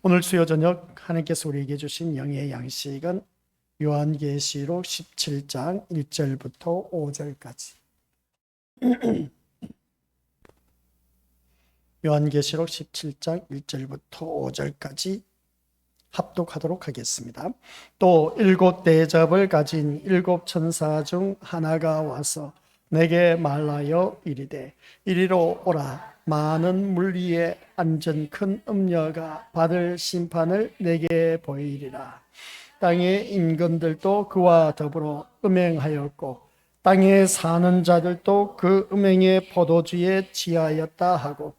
오늘 수요 저녁 하나님께서 우리에게 주신 영의 양식은 요한계시록 17장 1절부터 5절까지. 요한계시록 17장 1절부터 5절까지 합독하도록 하겠습니다. 또 일곱 대접을 가진 일곱 천사 중 하나가 와서 내게 말하여 이르되 이리로 오라. 많은 물 위에 앉은 큰 음녀가 받을 심판을 내게 보이리라. 땅의 임금들도 그와 더불어 음행하였고 땅에 사는 자들도 그 음행의 포도주에 취하였다 하고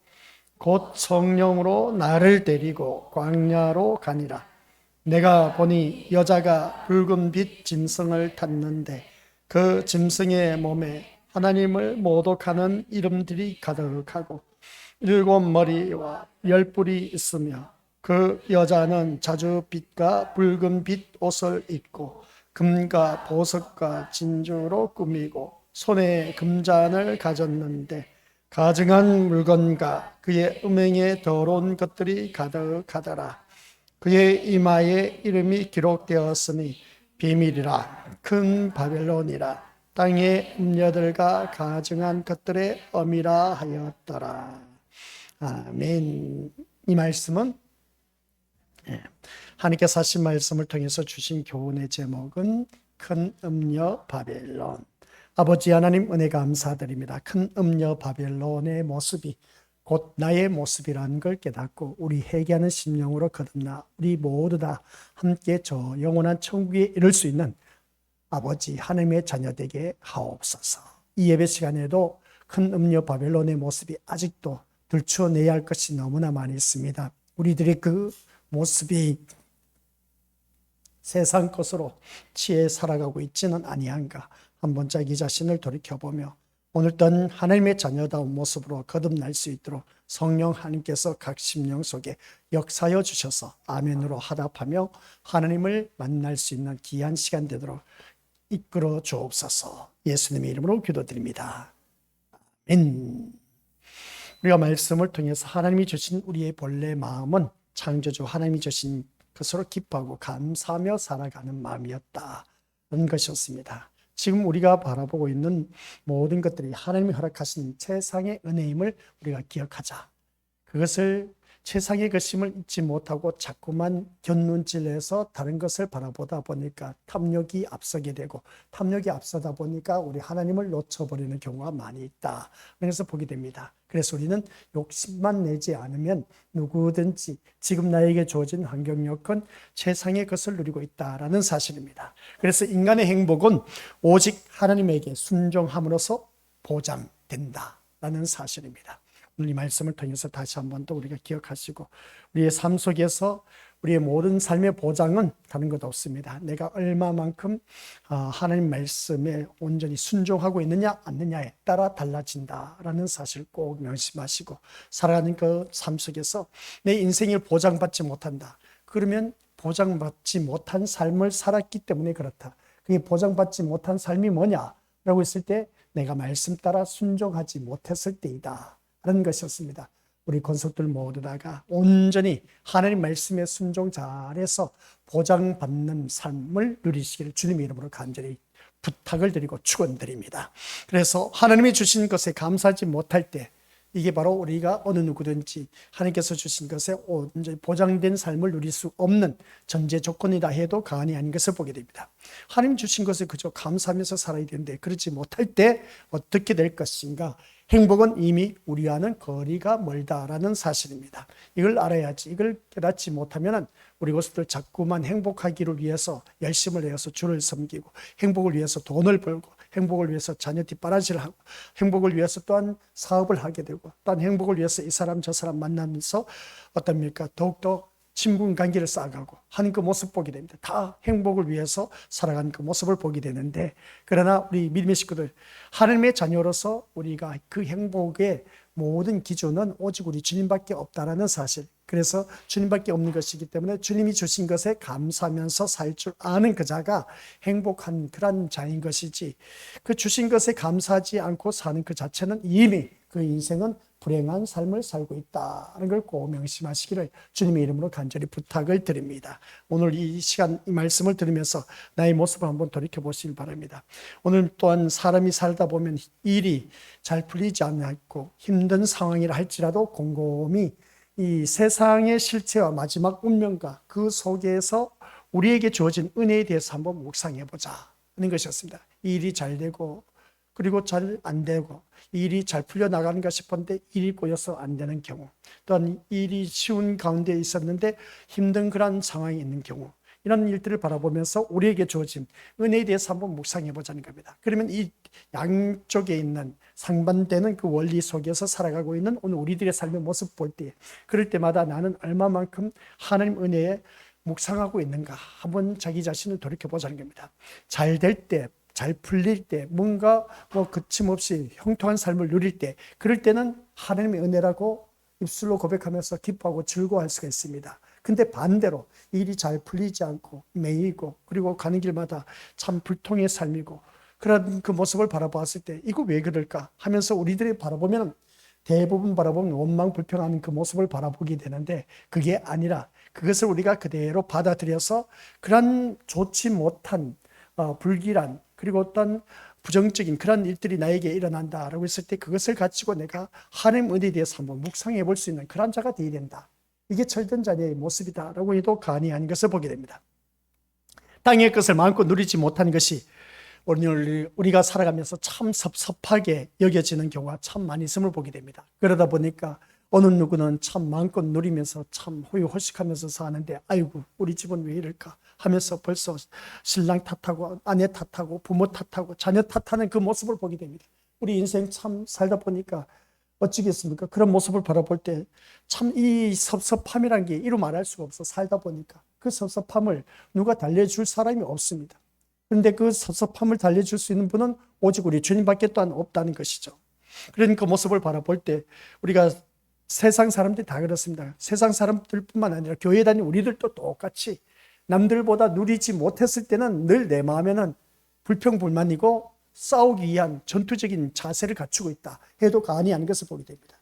곧 성령으로 나를 데리고 광야로 가니라. 내가 보니 여자가 붉은 빛 짐승을 탔는데 그 짐승의 몸에 하나님을 모독하는 이름들이 가득하고 일곱 머리와 열 뿔이 있으며 그 여자는 자주빛과 붉은 빛 옷을 입고 금과 보석과 진주로 꾸미고 손에 금잔을 가졌는데 가증한 물건과 그의 음행에 더러운 것들이 가득하더라. 그의 이마에 이름이 기록되었으니 비밀이라 큰 바벨론이라 땅의 음녀들과 가증한 것들의 엄이라 하였더라. 아멘. 이 말씀은 하나님께서 하신 말씀을 통해서 주신 교훈의 제목은 큰 음녀 바벨론. 아버지 하나님 은혜 감사드립니다. 큰 음녀 바벨론의 모습이 곧 나의 모습이라는 걸 깨닫고 우리 회개하는 심령으로 거듭나 우리 모두 다 함께 저 영원한 천국에 이를 수 있는 아버지 하나님의 자녀 되게 하옵소서. 이 예배 시간에도 큰 음녀 바벨론의 모습이 아직도 들추어내야 할 것이 너무나 많이 있습니다. 우리들이 그 모습이 세상 것으로 취해 살아가고 있지는 아니한가 한번 자기 자신을 돌이켜보며 오늘도 하나님의 자녀다운 모습으로 거듭날 수 있도록 성령 하나님께서 각 심령 속에 역사여 주셔서 아멘으로 화답하며 하나님을 만날 수 있는 귀한 시간 되도록 이끌어 주옵소서. 예수님의 이름으로 기도드립니다. 아멘. 우리가 말씀을 통해서 하나님이 주신 우리의 본래 마음은 창조주 하나님이 주신 것으로 기뻐하고 감사하며 살아가는 마음이었다는 것이었습니다. 지금 우리가 바라보고 있는 모든 것들이 하나님이 허락하신 세상의 은혜임을 우리가 기억하자. 그것을 세상의 것임을 잊지 못하고 자꾸만 곁눈질해서 다른 것을 바라보다 보니까 탐욕이 앞서게 되고 탐욕이 앞서다 보니까 우리 하나님을 놓쳐버리는 경우가 많이 있다. 그래서 보게 됩니다. 그래서 우리는 욕심만 내지 않으면 누구든지 지금 나에게 주어진 환경 여건 세상의 것을 누리고 있다라는 사실입니다. 그래서 인간의 행복은 오직 하나님에게 순종함으로써 보장된다라는 사실입니다. 오늘 이 말씀을 통해서 다시 한번 더 우리가 기억하시고 우리의 삶 속에서 우리의 모든 삶의 보장은 다른 것 없습니다. 내가 얼마만큼 하나님 말씀에 온전히 순종하고 있느냐 않느냐에 따라 달라진다라는 사실 꼭 명심하시고 살아가는 그 삶 속에서 내 인생을 보장받지 못한다. 그러면 보장받지 못한 삶을 살았기 때문에 그렇다. 그게 보장받지 못한 삶이 뭐냐라고 했을 때 내가 말씀 따라 순종하지 못했을 때이다. 그런 것이었습니다. 우리 권속들 모두 다가 온전히 하나님 말씀에 순종 잘해서 보장받는 삶을 누리시기를 주님의 이름으로 간절히 부탁을 드리고 축원드립니다. 그래서 하나님이 주신 것에 감사하지 못할 때 이게 바로 우리가 어느 누구든지 하나님께서 주신 것에 온전히 보장된 삶을 누릴 수 없는 전제 조건이다 해도 과언이 아닌 것을 보게 됩니다. 하나님 주신 것에 그저 감사하면서 살아야 되는데 그렇지 못할 때 어떻게 될 것인가? 행복은 이미 우리와는 거리가 멀다라는 사실입니다. 이걸 알아야지. 이걸 깨닫지 못하면 우리 것들 자꾸만 행복하기를 위해서 열심을 내어서 주를 섬기고 행복을 위해서 돈을 벌고 행복을 위해서 자녀 뒷바라지를 하고 행복을 위해서 또한 사업을 하게 되고 또한 행복을 위해서 이 사람 저 사람 만나면서 어떻습니까? 더욱더 친분 관계를 쌓아가고 하는 그 모습 보게 됩니다. 다 행복을 위해서 살아가는 그 모습을 보게 되는데 그러나 우리 믿음의 식구들 하나님의 자녀로서 우리가 그 행복의 모든 기준은 오직 우리 주님밖에 없다라는 사실. 그래서 주님밖에 없는 것이기 때문에 주님이 주신 것에 감사하면서 살 줄 아는 그 자가 행복한 그런 자인 것이지 그 주신 것에 감사하지 않고 사는 그 자체는 이미 그 인생은 불행한 삶을 살고 있다는 걸 꼭 명심하시기를 주님의 이름으로 간절히 부탁을 드립니다. 오늘 이 시간 이 말씀을 들으면서 나의 모습을 한번 돌이켜 보시길 바랍니다. 오늘 또한 사람이 살다 보면 일이 잘 풀리지 않고 힘든 상황이라 할지라도 곰곰이 이 세상의 실체와 마지막 운명과 그 속에서 우리에게 주어진 은혜에 대해서 한번 묵상해 보자 하는 것이었습니다. 일이 잘 되고 그리고 잘 안 되고 일이 잘 풀려나가는가 싶었는데 일이 꼬여서 안 되는 경우, 또한 일이 쉬운 가운데 있었는데 힘든 그런 상황이 있는 경우, 이런 일들을 바라보면서 우리에게 주어진 은혜에 대해서 한번 묵상해 보자는 겁니다. 그러면 이 양쪽에 있는 상반되는 그 원리 속에서 살아가고 있는 오늘 우리들의 삶의 모습 볼 때, 그럴 때마다 나는 얼마만큼 하나님 은혜에 묵상하고 있는가 한번 자기 자신을 돌이켜 보자는 겁니다. 잘 될 때, 잘 풀릴 때, 뭔가 거침없이 형통한 삶을 누릴 때, 그럴 때는 하나님의 은혜라고 입술로 고백하면서 기뻐하고 즐거워할 수가 있습니다. 근데 반대로 일이 잘 풀리지 않고 매이고 그리고 가는 길마다 참 불통의 삶이고 그런 그 모습을 바라보았을 때 이거 왜 그럴까 하면서 우리들이 바라보면 대부분 바라보면 원망 불평하는 그 모습을 바라보게 되는데, 그게 아니라 그것을 우리가 그대로 받아들여서 그런 좋지 못한 불길한 그리고 어떤 부정적인 그런 일들이 나에게 일어난다라고 했을 때 그것을 가지고 내가 하나님 은혜에 대해서 한번 묵상해 볼 수 있는 그런 자가 되어야 된다. 이게 철든 자녀의 모습이다라고 해도 과언이 아닌 것을 보게 됩니다. 땅의 것을 마음껏 누리지 못하는 것이 오늘 우리가 살아가면서 참 섭섭하게 여겨지는 경우가 참 많이 있음을 보게 됩니다. 그러다 보니까 어느 누구는 참 마음껏 누리면서 참 호의호식하면서 사는데 아이고 우리 집은 왜 이럴까 하면서 벌써 신랑 탓하고 아내 탓하고 부모 탓하고 자녀 탓하는 그 모습을 보게 됩니다. 우리 인생 참 살다 보니까 어찌겠습니까? 그런 모습을 바라볼 때 참 이 섭섭함이란 게 이루 말할 수가 없어. 살다 보니까 그 섭섭함을 누가 달래줄 사람이 없습니다. 그런데 그 섭섭함을 달래줄 수 있는 분은 오직 우리 주님밖에 또한 없다는 것이죠. 그런 그 모습을 바라볼 때 우리가 세상 사람들이 다 그렇습니다. 세상 사람들뿐만 아니라 교회 다니는 우리들도 똑같이 남들보다 누리지 못했을 때는 늘 내 마음에는 불평불만이고 싸우기 위한 전투적인 자세를 갖추고 있다 해도 과언이 아닌 것을 보게 됩니다.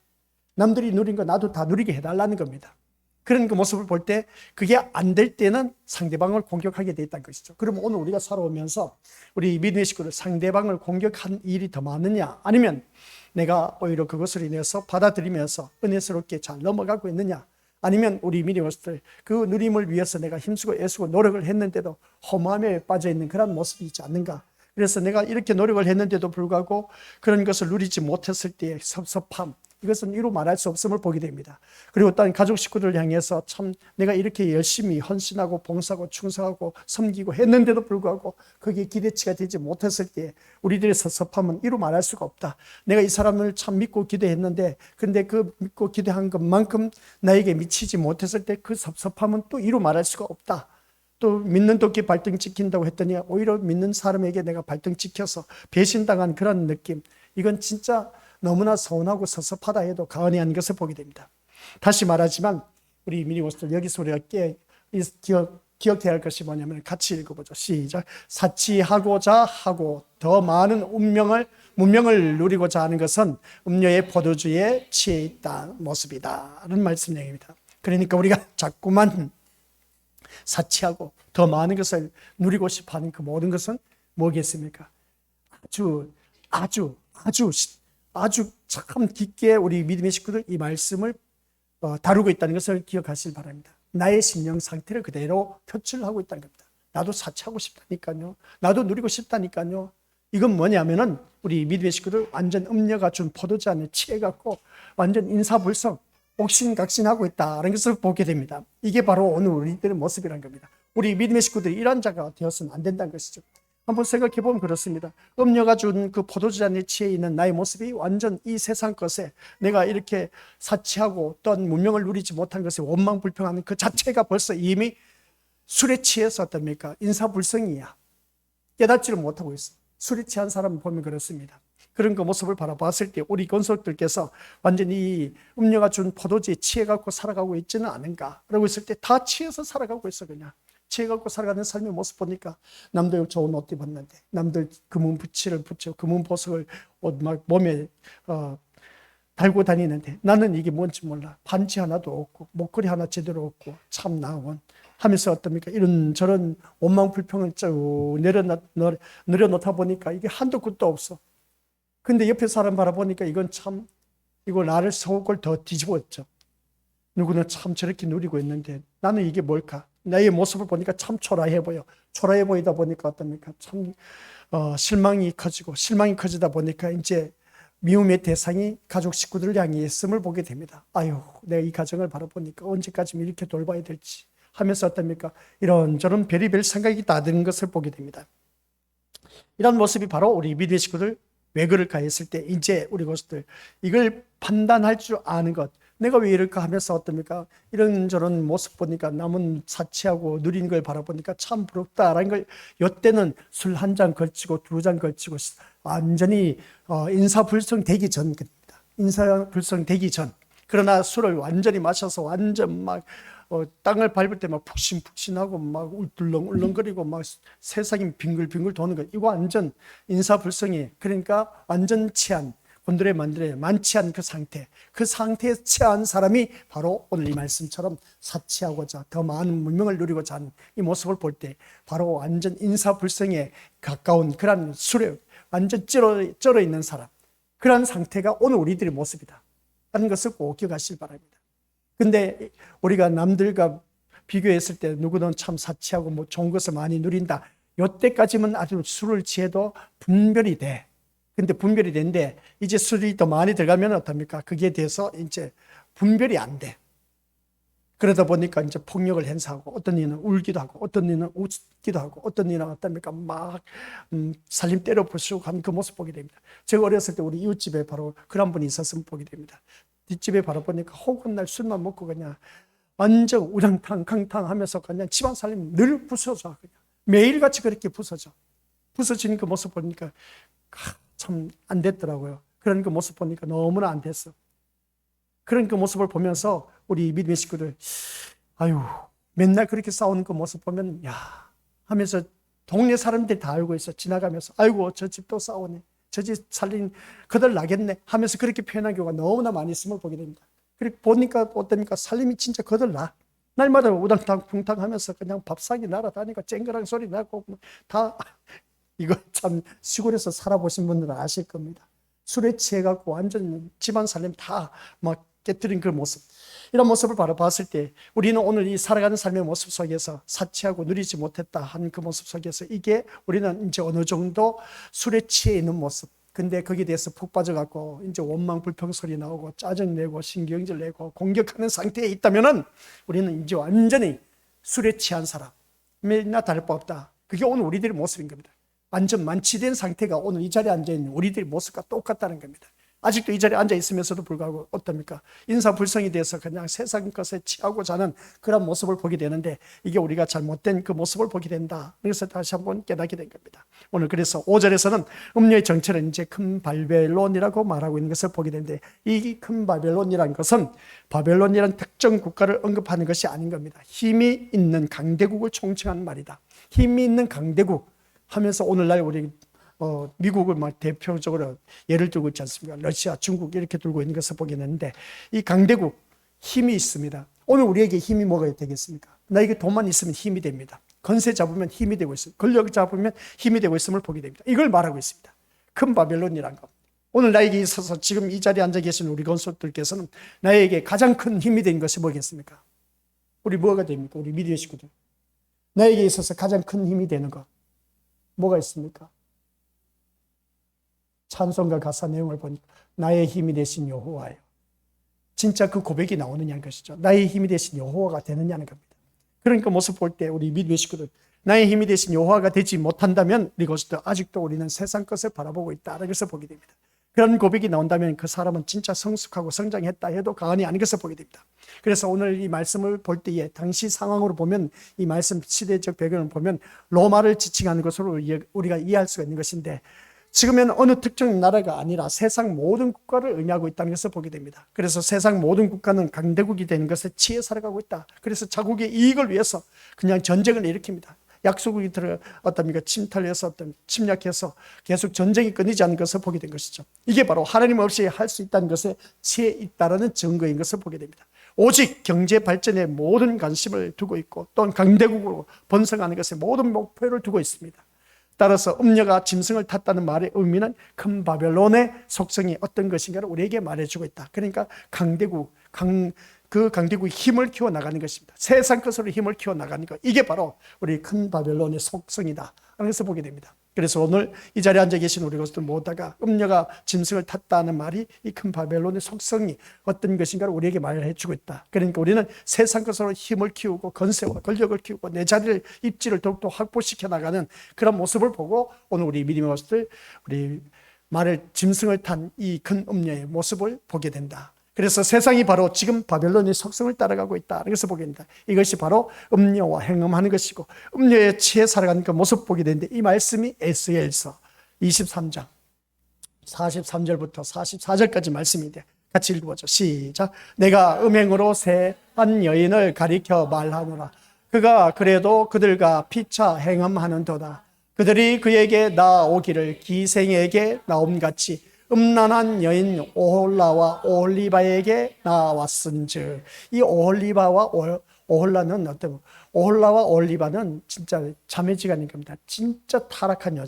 남들이 누린 거 나도 다 누리게 해달라는 겁니다. 그런 그 모습을 볼 때 그게 안 될 때는 상대방을 공격하게 돼 있다는 것이죠. 그럼 오늘 우리가 살아오면서 우리 믿음의 식구들 상대방을 공격한 일이 더 많으냐, 아니면 내가 오히려 그것을 인해서 받아들이면서 은혜스럽게 잘 넘어가고 있느냐, 아니면 우리 믿음의 식구들 그 누림을 위해서 내가 힘쓰고 애쓰고 노력을 했는데도 허무함에 빠져있는 그런 모습이 있지 않는가. 그래서 내가 이렇게 노력을 했는데도 불구하고 그런 것을 누리지 못했을 때의 섭섭함, 이것은 이루 말할 수 없음을 보게 됩니다. 그리고 또한 가족 식구들을 향해서 참 내가 이렇게 열심히 헌신하고 봉사하고 충성하고 섬기고 했는데도 불구하고 그게 기대치가 되지 못했을 때 우리들의 섭섭함은 이루 말할 수가 없다. 내가 이 사람을 참 믿고 기대했는데 근데 그 믿고 기대한 것만큼 나에게 미치지 못했을 때 그 섭섭함은 또 이루 말할 수가 없다. 또 믿는 도끼 발등 찍힌다고 했더니 오히려 믿는 사람에게 내가 발등 찍혀서 배신당한 그런 느낌, 이건 진짜 너무나 서운하고 섭섭하다 해도 과언이 아닌 것을 보게 됩니다. 다시 말하지만 우리 미니모스들 여기서 우리가 기억해야 할 것이 뭐냐면 같이 읽어보죠. 시작. 사치하고자 하고 더 많은 문명을 누리고자 하는 것은 음료의 포도주에 취해 있다는 모습이다 라는 말씀 내용입니다. 그러니까 우리가 자꾸만 사치하고 더 많은 것을 누리고 싶어하는 그 모든 것은 뭐겠습니까? 아주 참 깊게 우리 믿음의 식구들 이 말씀을 다루고 있다는 것을 기억하시기 바랍니다. 나의 심령 상태를 그대로 표출하고 있다는 겁니다. 나도 사치하고 싶다니까요. 나도 누리고 싶다니까요. 이건 뭐냐면은 우리 믿음의 식구들 완전 음녀가 준 포도주안에 취해갖고 완전 인사불성, 옥신각신하고 있다는 것을 보게 됩니다. 이게 바로 오늘 우리들의 모습이라는 겁니다. 우리 믿음의 식구들이 이런 자가 되어서는 안 된다는 것이죠. 한번 생각해 보면 그렇습니다. 음녀가 준 그 포도주잔에 취해 있는 나의 모습이 완전 이 세상 것에 내가 이렇게 사치하고 또한 문명을 누리지 못한 것에 원망불평하는 그 자체가 벌써 이미 술에 취해서 어떻습니까? 인사불성이야. 깨닫지를 못하고 있어. 술에 취한 사람을 보면 그렇습니다. 그런 그 모습을 바라봤을 때 우리 권속들께서 완전히 음녀가 준 포도주에 취해갖고 살아가고 있지는 않은가라고 했을 때 다 취해서 살아가고 있어. 그냥 취해갖고 살아가는 삶의 모습 보니까 남들 좋은 옷 입었는데, 남들 금은 부치를 붙여 금은 보석을 막 몸에 달고 다니는데 나는 이게 뭔지 몰라. 반지 하나도 없고 목걸이 하나 제대로 없고 참 나원 하면서 어떻습니까? 이런저런 원망 불평을 쭉 내려놓다 보니까 이게 한도 끝도 없어. 근데 옆에 사람 바라보니까 이건 참, 이거 나를 속을 더 뒤집었죠. 누구는 참 저렇게 누리고 있는데 나는 이게 뭘까? 나의 모습을 보니까 참 초라해 보여. 초라해 보이다 보니까 어떻습니까? 참 실망이 커지다 보니까 이제 미움의 대상이 가족 식구들을 향해 있음을 보게 됩니다. 아유, 내가 이 가정을 바라보니까 언제까지 이렇게 돌봐야 될지 하면서 어떻습니까? 이런저런 별의별 생각이 다 드는 것을 보게 됩니다. 이런 모습이 바로 우리 믿음의 식구들 왜 그럴까 했을 때 이제 우리 것들 이걸 판단할 줄 아는 것, 내가 왜 이럴까 하면서 어떻습니까? 이런저런 모습 보니까 남은 사치하고 누리는 걸 바라보니까 참 부럽다라는 걸 이때는 술 한 잔 걸치고 두 잔 걸치고 완전히 인사불성 되기 전입니다. 인사불성 되기 전. 그러나 술을 완전히 마셔서 완전 막 땅을 밟을 때 막 푹신푹신하고 막 울렁울렁거리고 막 세상이 빙글빙글 도는 거. 이거 완전 인사불성이, 그러니까 완전 취한, 곤드레 만드레 만취한 그 상태에 취한 사람이 바로 오늘 이 말씀처럼 사치하고자 더 많은 문명을 누리고자 하는 이 모습을 볼 때 바로 완전 인사불성에 가까운 그런 술에 완전 쩔어 있는 사람, 그런 상태가 오늘 우리들의 모습이다 하는 것을 꼭 기억하시길 바랍니다. 근데 우리가 남들과 비교했을 때 누구는 참 사치하고 뭐 좋은 것을 많이 누린다, 이때까지는 아주 술을 취해도 분별이 돼. 근데 분별이 되는데 이제 술이 더 많이 들어가면 어떻습니까? 그게 돼서 이제 분별이 안 돼. 그러다 보니까 이제 폭력을 행사하고 어떤 이는 울기도 하고 어떤 이는 웃기도 하고 어떤 이는 어떻습니까? 막 살림 때려 부수고 하는 그 모습 보게 됩니다. 제가 어렸을 때 우리 이웃집에 바로 그런 분이 있었으면 보게 됩니다. 뒷집에 바로 보니까 혹은 날 술만 먹고 그냥 완전 우당탕 강탕 하면서 그냥 집안 살림 늘 부서져. 그냥 매일같이 그렇게 부서지는 그 모습 보니까 참 안 됐더라고요. 그런 그 모습 보니까 너무나 안 됐어. 그런 그 모습을 보면서 우리 믿음의 식구들, 아유, 맨날 그렇게 싸우는 그 모습 보면 야 하면서 동네 사람들이 다 알고 있어. 지나가면서 아이고 저 집도 싸우네, 저 집 살림 그들 나겠네 하면서 그렇게 표현한 경우가 너무나 많이 있음을 보게 됩니다. 그렇게 보니까 어떠니까 살림이 진짜 그들 나. 날마다 우당탕 붕탕 하면서 그냥 밥상이 날아다니고 쨍그랑 소리 나고 다 이거 참 시골에서 살아보신 분들은 아실 겁니다. 술에 취해갖고 완전 집안 살림 다 막 깨뜨린 그 모습. 이런 모습을 바로 봤을 때 우리는 오늘 이 살아가는 삶의 모습 속에서 사치하고 누리지 못했다 하는 그 모습 속에서 이게 우리는 이제 어느 정도 술에 취해 있는 모습. 근데 거기에 대해서 푹 빠져갖고 이제 원망 불평 소리 나오고 짜증내고 신경질 내고 공격하는 상태에 있다면은 우리는 이제 완전히 술에 취한 사람. 맨날 다를 바 없다. 그게 오늘 우리들의 모습인 겁니다. 완전 만취된 상태가 오늘 이 자리에 앉아있는 우리들의 모습과 똑같다는 겁니다. 아직도 이 자리에 앉아있으면서도 불구하고 어떻습니까? 인사불성이 돼서 그냥 세상 것에 취하고자 하는 그런 모습을 보게 되는데 이게 우리가 잘못된 그 모습을 보게 된다. 그래서 다시 한번 깨닫게 된 겁니다. 오늘 그래서 5절에서는 음료의 정체는 이제 큰 바벨론이라고 말하고 있는 것을 보게 되는데 이 큰 바벨론이라는 것은 바벨론이라는 특정 국가를 언급하는 것이 아닌 겁니다. 힘이 있는 강대국을 총칭하는 말이다. 힘이 있는 강대국 하면서 오늘날 우리 미국을 막 대표적으로 예를 들고 있지 않습니까? 러시아, 중국 이렇게 들고 있는 것을 보게 되는데 이 강대국 힘이 있습니다. 오늘 우리에게 힘이 뭐가 되겠습니까? 나에게 돈만 있으면 힘이 됩니다. 건세 잡으면 힘이 되고 있습니다. 권력 잡으면 힘이 되고 있음을 보게 됩니다. 이걸 말하고 있습니다. 큰 바벨론이란 것. 오늘 나에게 있어서 지금 이 자리에 앉아 계신 우리 건설들께서는 나에게 가장 큰 힘이 된 것이 뭐겠습니까? 우리 뭐가 됩니까? 우리 믿음의 식구들. 나에게 있어서 가장 큰 힘이 되는 것. 뭐가 있습니까? 찬송가 가사 내용을 보니까 나의 힘이 되신 여호와예요. 진짜 그 고백이 나오느냐는 것이죠. 나의 힘이 되신 여호와가 되느냐는 겁니다. 그러니까 모습 볼 때 우리 믿음의 식구들, 나의 힘이 되신 여호와가 되지 못한다면 이것도 아직도 우리는 세상 것을 바라보고 있다는 것을 보게 됩니다. 그런 고백이 나온다면 그 사람은 진짜 성숙하고 성장했다 해도 과언이 아닌 것을 보게 됩니다. 그래서 오늘 이 말씀을 볼 때에 당시 상황으로 보면 이 말씀 시대적 배경을 보면 로마를 지칭하는 것으로 우리가 이해할 수가 있는 것인데 지금은 어느 특정 나라가 아니라 세상 모든 국가를 의미하고 있다는 것을 보게 됩니다. 그래서 세상 모든 국가는 강대국이 되는 것에 취해 살아가고 있다. 그래서 자국의 이익을 위해서 그냥 전쟁을 일으킵니다. 약소국이 어떻습니까? 침탈해서 침략해서 계속 전쟁이 끊이지 않는 것을 보게 된 것이죠. 이게 바로 하나님 없이 할 수 있다는 것에 지혜 있다라는 증거인 것을 보게 됩니다. 오직 경제 발전에 모든 관심을 두고 있고 또한 강대국으로 번성하는 것에 모든 목표를 두고 있습니다. 따라서 음녀가 짐승을 탔다는 말의 의미는 큰 바벨론의 속성이 어떤 것인가를 우리에게 말해주고 있다. 그러니까 강대국, 그 강대국의 힘을 키워나가는 것입니다. 세상 것으로 힘을 키워나가는 것, 이게 바로 우리 큰 바벨론의 속성이다 하는 것을 보게 됩니다. 그래서 오늘 이 자리에 앉아 계신 우리 것들 모두가 음녀가 짐승을 탔다는 말이 이 큰 바벨론의 속성이 어떤 것인가를 우리에게 말해주고 있다. 그러니까 우리는 세상 것으로 힘을 키우고 건세와 권력을 키우고 내 자리를 입지를 더욱더 확보시켜 나가는 그런 모습을 보고 오늘 우리 믿음의 것들, 우리 말을 짐승을 탄 이 큰 음녀의 모습을 보게 된다. 그래서 세상이 바로 지금 바벨론의 속성을 따라가고 있다. 그래서 보게 됩니다. 이것이 바로 음녀와 행음하는 것이고 음녀의 치에 살아가는 그 모습 보게 되는데 이 말씀이 에스겔서 23장 43절부터 44절까지 말씀인데 같이 읽어보죠. 시작. 내가 음행으로 세한 여인을 가리켜 말하노라. 그가 그래도 그들과 피차 행음하는도다. 그들이 그에게 나오기를 기생에게 나옴같이 음란한 여인 오홀라와 오홀리바에게 나왔은즉. 이 오홀리바와 오홀라는 어떤, 오홀라와 오홀리바는 진짜 자매지간인 겁니다. 진짜 타락한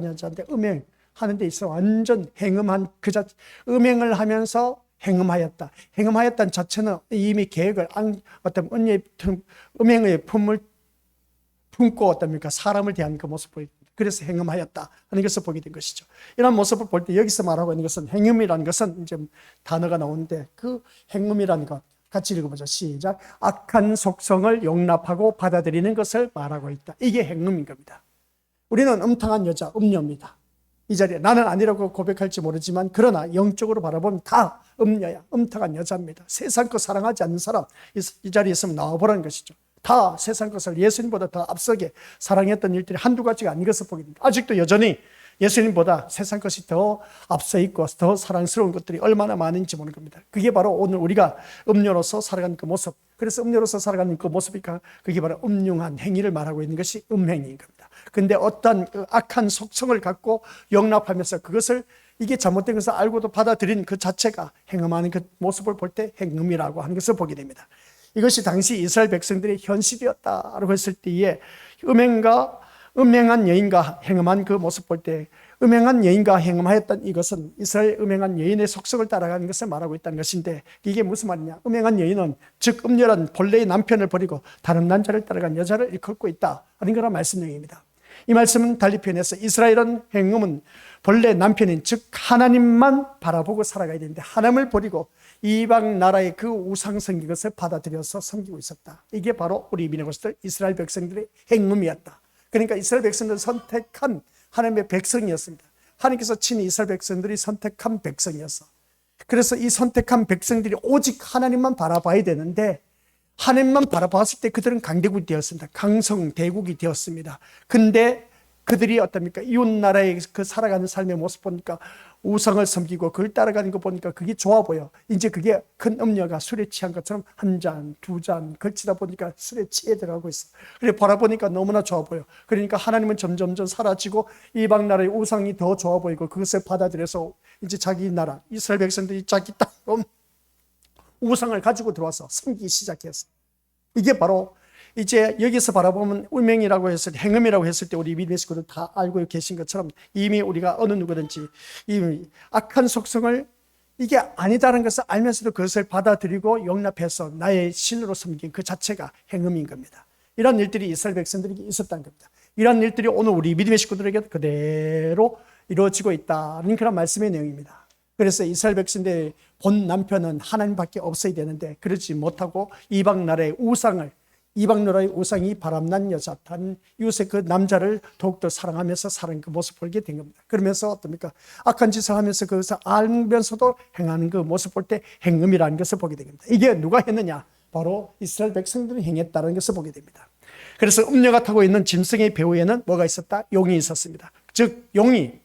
여자인데 음행하는 데 있어 완전 행음한 그 자체, 음행을 하면서 행음하였다는 자체는 이미 계획을 어떤 음행의 품을 품고 어떻습니까? 사람을 대한 그 모습을, 그래서 행음하였다 하는 것을 보게 된 것이죠. 이런 모습을 볼 때 여기서 말하고 있는 것은 행음이라는 것은 이제 단어가 나오는데 그 행음이라는 것 같이 읽어보죠. 시작. 악한 속성을 용납하고 받아들이는 것을 말하고 있다. 이게 행음인 겁니다. 우리는 음탕한 여자, 음녀입니다. 이 자리에 나는 아니라고 고백할지 모르지만 그러나 영적으로 바라보면 다 음녀야, 음탕한 여자입니다. 세상 것 사랑하지 않는 사람 이 자리에 있으면 나와보라는 것이죠. 다 세상 것을 예수님보다 더 앞서게 사랑했던 일들이 한두 가지가 아닌 것을 보게 됩니다. 아직도 여전히 예수님보다 세상 것이 더 앞서 있고 더 사랑스러운 것들이 얼마나 많은지 모르는 겁니다. 그게 바로 오늘 우리가 음녀로서 살아가는 그 모습, 그래서 음녀로서 살아가는 그 모습이니까 그게 바로 음흉한 행위를 말하고 있는 것이 음행인 겁니다. 근데 어떤 그 악한 속성을 갖고 용납하면서 그것을 이게 잘못된 것을 알고도 받아들인 그 자체가 행음하는 그 모습을 볼 때 행음이라고 하는 것을 보게 됩니다. 이것이 당시 이스라엘 백성들의 현실이었다라고 했을 때에 음행한 여인과 행음한 그 모습 볼 때 음행한 여인과 행음하였던 이것은 이스라엘 음행한 여인의 속성을 따라가는 것을 말하고 있다는 것인데 이게 무슨 말이냐? 음행한 여인은 즉 음녀란 본래의 남편을 버리고 다른 남자를 따라간 여자를 일컫고 있다 하는 그런 말씀 내용입니다. 이 말씀은 달리 표현해서 이스라엘은 행음은 본래 남편인 즉 하나님만 바라보고 살아가야 되는데 하나님을 버리고 이방 나라의 그 우상 섬긴 것을 받아들여서 섬기고 있었다. 이게 바로 우리 믿는 것들 이스라엘 백성들의 행음이었다. 그러니까 이스라엘 백성들을 선택한 하나님의 백성이었습니다. 하나님께서 친히 이스라엘 백성들이 선택한 백성이었어. 그래서 이 선택한 백성들이 오직 하나님만 바라봐야 되는데 하나님만 바라봤을 때 그들은 강대국이 되었습니다. 강성 대국이 되었습니다. 근데 그들이 어떻습니까? 이웃 나라의 그 살아가는 삶의 모습 보니까 우상을 섬기고 그걸 따라가는 거 보니까 그게 좋아 보여. 이제 그게 큰 음녀가 술에 취한 것처럼 한 잔, 두 잔 걸치다 보니까 술에 취해 들어가고 있어. 그래 바라보니까 너무나 좋아 보여. 그러니까 하나님은 점점 사라지고 이방 나라의 우상이 더 좋아 보이고 그것을 받아들여서 이제 자기 나라 이스라엘 백성들이 자기 땅 우상을 가지고 들어와서 섬기기 시작했어. 이게 바로 이제 여기서 바라보면 음행이라고 했을 때, 행음이라고 했을 때 우리 믿음의 식구들 다 알고 계신 것처럼 이미 우리가 어느 누구든지 이미 악한 속성을 이게 아니다라는 것을 알면서도 그것을 받아들이고 용납해서 나의 신으로 섬긴 그 자체가 행음인 겁니다. 이런 일들이 이스라엘 백성들에게 있었다는 겁니다. 이런 일들이 오늘 우리 믿음의 식구들에게 그대로 이루어지고 있다는 그런 말씀의 내용입니다. 그래서 이스라엘 백성들의 본 남편은 하나님밖에 없어야 되는데 그러지 못하고 이방 나라의 우상이 바람난 여자, 단 이웃의 그 남자를 더욱더 사랑하면서 사는 그 모습을 보게 된 겁니다. 그러면서 어떻습니까? 악한 짓을 하면서 그것을 알면서도 행하는 그 모습 볼 때 행음이라는 것을 보게 됩니다. 이게 누가 했느냐? 바로 이스라엘 백성들이 행했다는 것을 보게 됩니다. 그래서 음녀가 타고 있는 짐승의 배후에는 뭐가 있었다? 용이 있었습니다. 즉 용이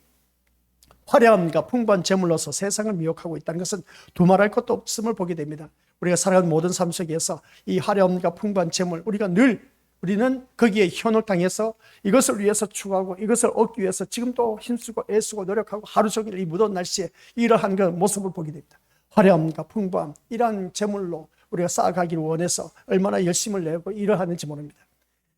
화려함과 풍부한 재물로서 세상을 미혹하고 있다는 것은 두말할 것도 없음을 보게 됩니다. 우리가 살아가는 모든 삶 속에서 이 화려함과 풍부한 재물, 우리가 늘 우리는 거기에 현혹당해서 이것을 위해서 추구하고 이것을 얻기 위해서 지금도 힘쓰고 애쓰고 노력하고 하루 종일 이 무더운 날씨에 이러한 그 모습을 보게 됩니다. 화려함과 풍부함, 이러한 재물로 우리가 쌓아가기를 원해서 얼마나 열심을 내고 이러하는지 모릅니다.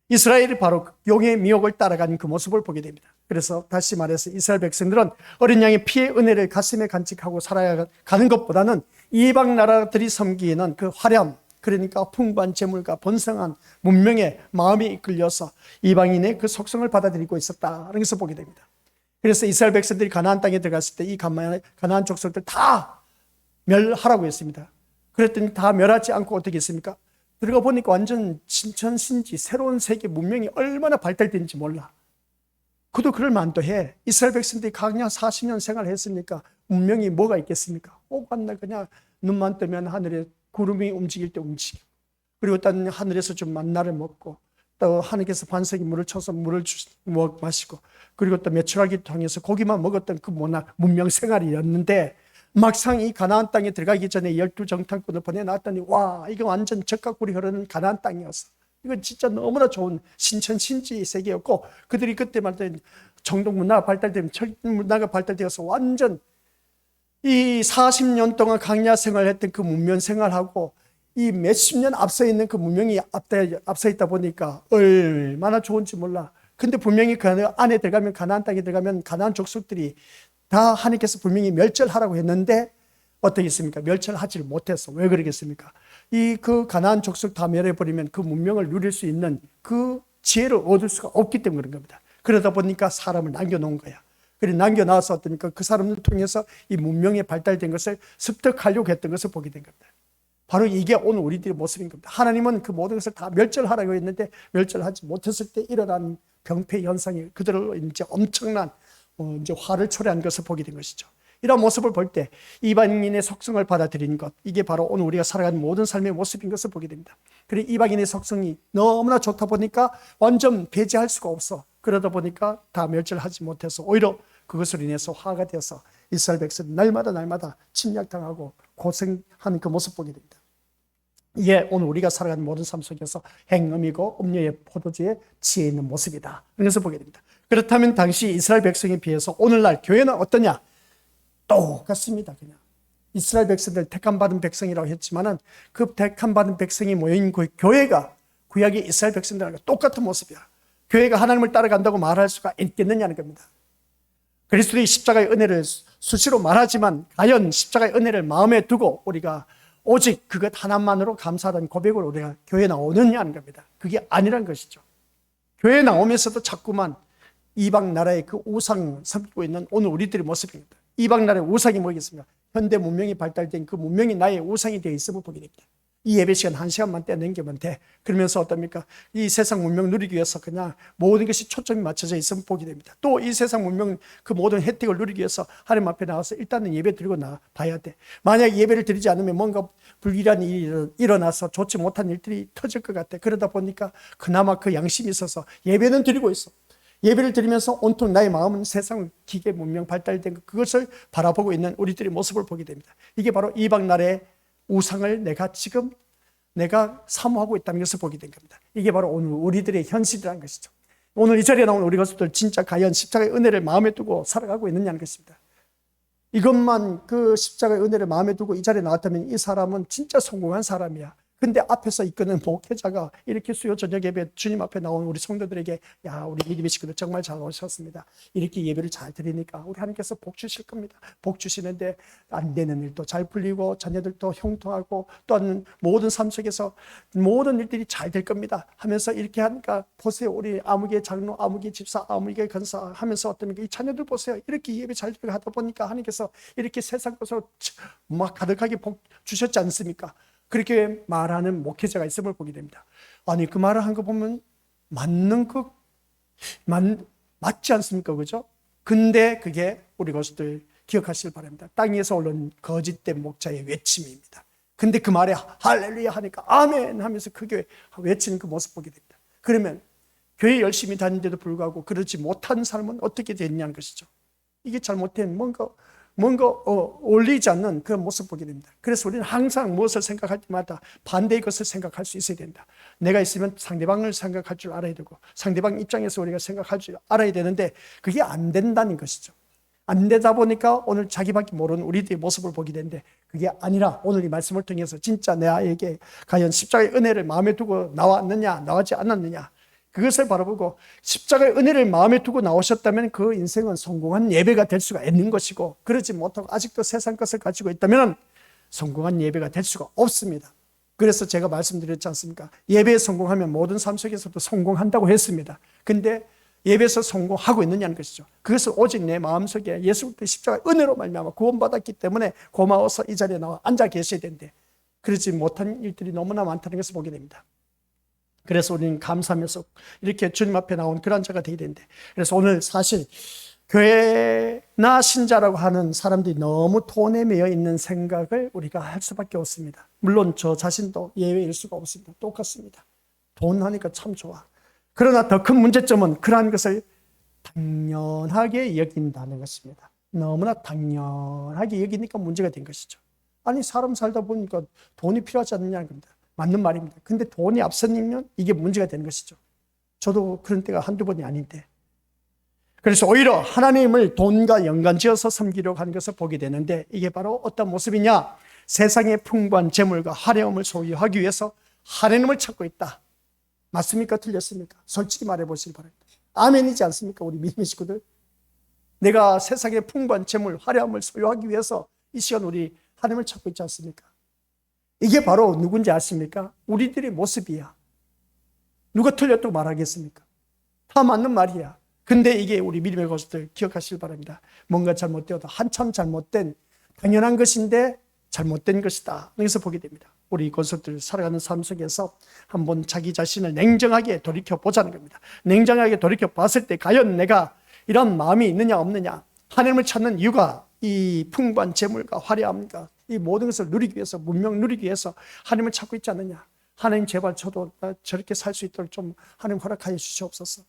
이스라엘이 바로 용의 미혹을 따라가는 그 모습을 보게 됩니다. 그래서 다시 말해서 이스라엘 백성들은 어린 양의 피의 은혜를 가슴에 간직하고 살아가는 것보다는 이방 나라들이 섬기는 그 화려함, 그러니까 풍부한 재물과 번성한 문명의 마음이 이끌려서 이방인의 그 속성을 받아들이고 있었다는 것을 보게 됩니다. 그래서 이스라엘 백성들이 가나안 땅에 들어갔을 때 이 가나안 족속들 다 멸하라고 했습니다. 그랬더니 다 멸하지 않고 어떻게 했습니까? 들어가 보니까 완전 신천신지 새로운 세계 문명이 얼마나 발달된지 몰라. 그도 그럴 만도 해. 이스라엘 백성들이 강야 40년 생활했으니까 문명이 뭐가 있겠습니까? 오간날 그냥 눈만 뜨면 하늘에 구름이 움직일 때 움직이고, 그리고 또 하늘에서 좀 만나를 먹고, 또 하늘에서 반석이 물을 쳐서 물을 마시고, 그리고 또 메추라기 통해서 고기만 먹었던 그 문명 생활이었는데, 막상 이 가나안 땅에 들어가기 전에 12정탐꾼을 보내놨더니 와, 이거 완전 적각꿀이 흐르는 가나안 땅이었어. 이건 진짜 너무나 좋은 신천신지 세계였고, 그들이 그때 말때 정동 문화가 발달되면 철 문화가 발달되어서 완전 이 40년 동안 강야 생활했던 그 문명 생활하고 이 몇십 년 앞서 있는 그 문명이 앞서 있다 보니까 얼마나 좋은지 몰라. 근데 분명히 그 안에 들어가면, 가나안 땅에 들어가면 가나안 족속들이 다 하나님께서 분명히 멸절하라고 했는데 어떻게 했습니까? 멸절하지를 못해서. 왜 그러겠습니까? 그 가나안 족속 다 멸해버리면 그 문명을 누릴 수 있는 그 지혜를 얻을 수가 없기 때문에 그런 겁니다. 그러다 보니까 사람을 남겨놓은 거야. 그리고 남겨놔서 어떠니까 그 사람을 통해서 이 문명이 발달된 것을 습득하려고 했던 것을 보게 된 겁니다. 바로 이게 오늘 우리들의 모습인 겁니다. 하나님은 그 모든 것을 다 멸절하라고 했는데 멸절하지 못했을 때 일어난 병폐 현상이 그들로 이제 엄청난 이제 화를 초래한 것을 보게 된 것이죠. 이런 모습을 볼 때 이방인의 속성을 받아들이는 것, 이게 바로 오늘 우리가 살아가는 모든 삶의 모습인 것을 보게 됩니다. 그리고 이방인의 속성이 너무나 좋다 보니까 완전 배제할 수가 없어. 그러다 보니까 다 멸절하지 못해서 오히려 그것으로 인해서 화가 되어서 이스라엘 백성이 날마다 침략당하고 고생하는 그 모습 보게 됩니다. 이게 오늘 우리가 살아가는 모든 삶 속에서 행음이고 음료의 포도주의 지혜 있는 모습이다. 그래서 보게 됩니다. 그렇다면 당시 이스라엘 백성에 비해서 오늘날 교회는 어떠냐? 똑같습니다. 그냥 이스라엘 백성들 택함받은 백성이라고 했지만은 그 택함받은 백성이 모인 그 교회가 구약의 이스라엘 백성들과 똑같은 모습이야. 교회가 하나님을 따라간다고 말할 수가 있겠느냐는 겁니다. 그리스도의 십자가의 은혜를 수시로 말하지만 과연 십자가의 은혜를 마음에 두고 우리가 오직 그것 하나만으로 감사하는 고백으로 우리가 교회에 나오느냐는 겁니다. 그게 아니란 것이죠. 교회에 나오면서도 자꾸만 이방 나라의 그 우상 섬기고 있는 오늘 우리들의 모습입니다. 이방 나라의 우상이 뭐겠습니까? 현대 문명이 발달된 그 문명이 나의 우상이 되어 있음을 보게 됩니다. 이 예배 시간 1시간만 떼내기면 돼. 그러면서 어떻습니까? 이 세상 문명 누리기 위해서 그냥 모든 것이 초점이 맞춰져 있으면 보게 됩니다. 또 이 세상 문명 그 모든 혜택을 누리기 위해서 하나님 앞에 나와서 일단은 예배 드리고 봐야 돼. 만약 예배를 드리지 않으면 뭔가 불길한 일이 일어나서 좋지 못한 일들이 터질 것 같아. 그러다 보니까 그나마 그 양심이 있어서 예배는 드리고 있어. 예배를 드리면서 온통 나의 마음은 세상 기계 문명 발달된 그것을 바라보고 있는 우리들의 모습을 보게 됩니다. 이게 바로 이방 나라의 우상을 내가 사모하고 있다는 것을 보게 된 겁니다. 이게 바로 오늘 우리들의 현실이라는 것이죠. 오늘 이 자리에 나온 우리 것들 진짜 과연 십자가의 은혜를 마음에 두고 살아가고 있느냐는 것입니다. 이것만 그 십자가의 은혜를 마음에 두고 이 자리에 나왔다면 이 사람은 진짜 성공한 사람이야. 근데 앞에서 이끄는 목회자가 이렇게 수요 저녁 예배 주님 앞에 나온 우리 성도들에게 야, 우리 믿음의 식구들 정말 잘 오셨습니다. 이렇게 예배를 잘 드리니까 우리 하나님께서 복 주실 겁니다. 복 주시는데 안 되는 일도 잘 풀리고 자녀들도 형통하고 또한 모든 삶 속에서 모든 일들이 잘 될 겁니다 하면서 이렇게 하니까 보세요. 우리 아무개 장로, 아무개 집사, 아무개 권사 하면서 어떻습니까? 이 자녀들 보세요. 이렇게 예배 잘 하다 보니까 하나님께서 이렇게 세상 것으로 막 가득하게 복 주셨지 않습니까? 그렇게 말하는 목회자가 있음을 보게 됩니다. 아니 그 말을 한 거 보면 맞지 않습니까? 그죠? 근데 그게 우리 것들 기억하시길 바랍니다. 땅에서 올라온 거짓된 목자의 외침입니다. 근데 그 말에 할렐루야 하니까 아멘 하면서 크게 외치는 그 모습 보게 됩니다. 그러면 교회 열심히 다니는데도 불구하고 그러지 못한 삶은 어떻게 됐냐는 것이죠. 이게 잘못된 뭔가 뭔가 어울리지 않는 그런 모습 보게 됩니다. 그래서 우리는 항상 무엇을 생각할 때마다 반대의 것을 생각할 수 있어야 된다. 내가 있으면 상대방을 생각할 줄 알아야 되고 상대방 입장에서 우리가 생각할 줄 알아야 되는데 그게 안 된다는 것이죠. 안 되다 보니까 오늘 자기밖에 모르는 우리들의 모습을 보게 되는데 그게 아니라 오늘 이 말씀을 통해서 진짜 내게 과연 십자가의 은혜를 마음에 두고 나왔느냐 나오지 않았느냐 그것을 바라보고 십자가의 은혜를 마음에 두고 나오셨다면 그 인생은 성공한 예배가 될 수가 있는 것이고 그러지 못하고 아직도 세상 것을 가지고 있다면 성공한 예배가 될 수가 없습니다. 그래서 제가 말씀드렸지 않습니까? 예배에 성공하면 모든 삶 속에서도 성공한다고 했습니다. 근데 예배에서 성공하고 있느냐는 것이죠. 그것은 오직 내 마음속에 예수 그리스도의 십자가의 은혜로 말미암아 구원받았기 때문에 고마워서 이 자리에 나와 앉아 계셔야 되는데 그러지 못한 일들이 너무나 많다는 것을 보게 됩니다. 그래서 우리는 감사하면서 이렇게 주님 앞에 나온 그런 자가 되어야 되는데 그래서 오늘 사실 교회나 신자라고 하는 사람들이 너무 돈에 매여 있는 생각을 우리가 할 수밖에 없습니다. 물론 저 자신도 예외일 수가 없습니다. 똑같습니다. 돈 하니까 참 좋아. 그러나 더 큰 문제점은 그러한 것을 당연하게 여긴다는 것입니다. 너무나 당연하게 여기니까 문제가 된 것이죠. 아니 사람 살다 보니까 돈이 필요하지 않느냐는 겁니다. 맞는 말입니다. 근데 돈이 앞서면 이게 문제가 되는 것이죠. 저도 그런 때가 한두 번이 아닌데 그래서 오히려 하나님을 돈과 연관지어서 섬기려고 하는 것을 보게 되는데 이게 바로 어떤 모습이냐 세상의 풍부한 재물과 화려함을 소유하기 위해서 하나님을 찾고 있다. 맞습니까? 틀렸습니까? 솔직히 말해보시기 바랍니다. 아멘이지 않습니까? 우리 믿음의 식구들 내가 세상의 풍부한 재물, 화려함을 소유하기 위해서 이 시간 우리 하나님을 찾고 있지 않습니까? 이게 바로 누군지 아십니까? 우리들의 모습이야. 누가 틀렸다고 말하겠습니까? 다 맞는 말이야. 근데 이게 우리 믿음의 것들 기억하시길 바랍니다. 뭔가 잘못되어도 한참 잘못된 당연한 것인데 잘못된 것이다. 여기서 보게 됩니다. 우리 것들 살아가는 삶 속에서 한번 자기 자신을 냉정하게 돌이켜보자는 겁니다. 냉정하게 돌이켜봤을 때 과연 내가 이런 마음이 있느냐 없느냐 하나님을 찾는 이유가 이 풍부한 재물과 화려함과 이 모든 것을 누리기 위해서 문명 누리기 위해서 하나님을 찾고 있지 않느냐. 하나님 제발 저도 저렇게 살 수 있도록 좀 하나님 허락하여 주시옵소서.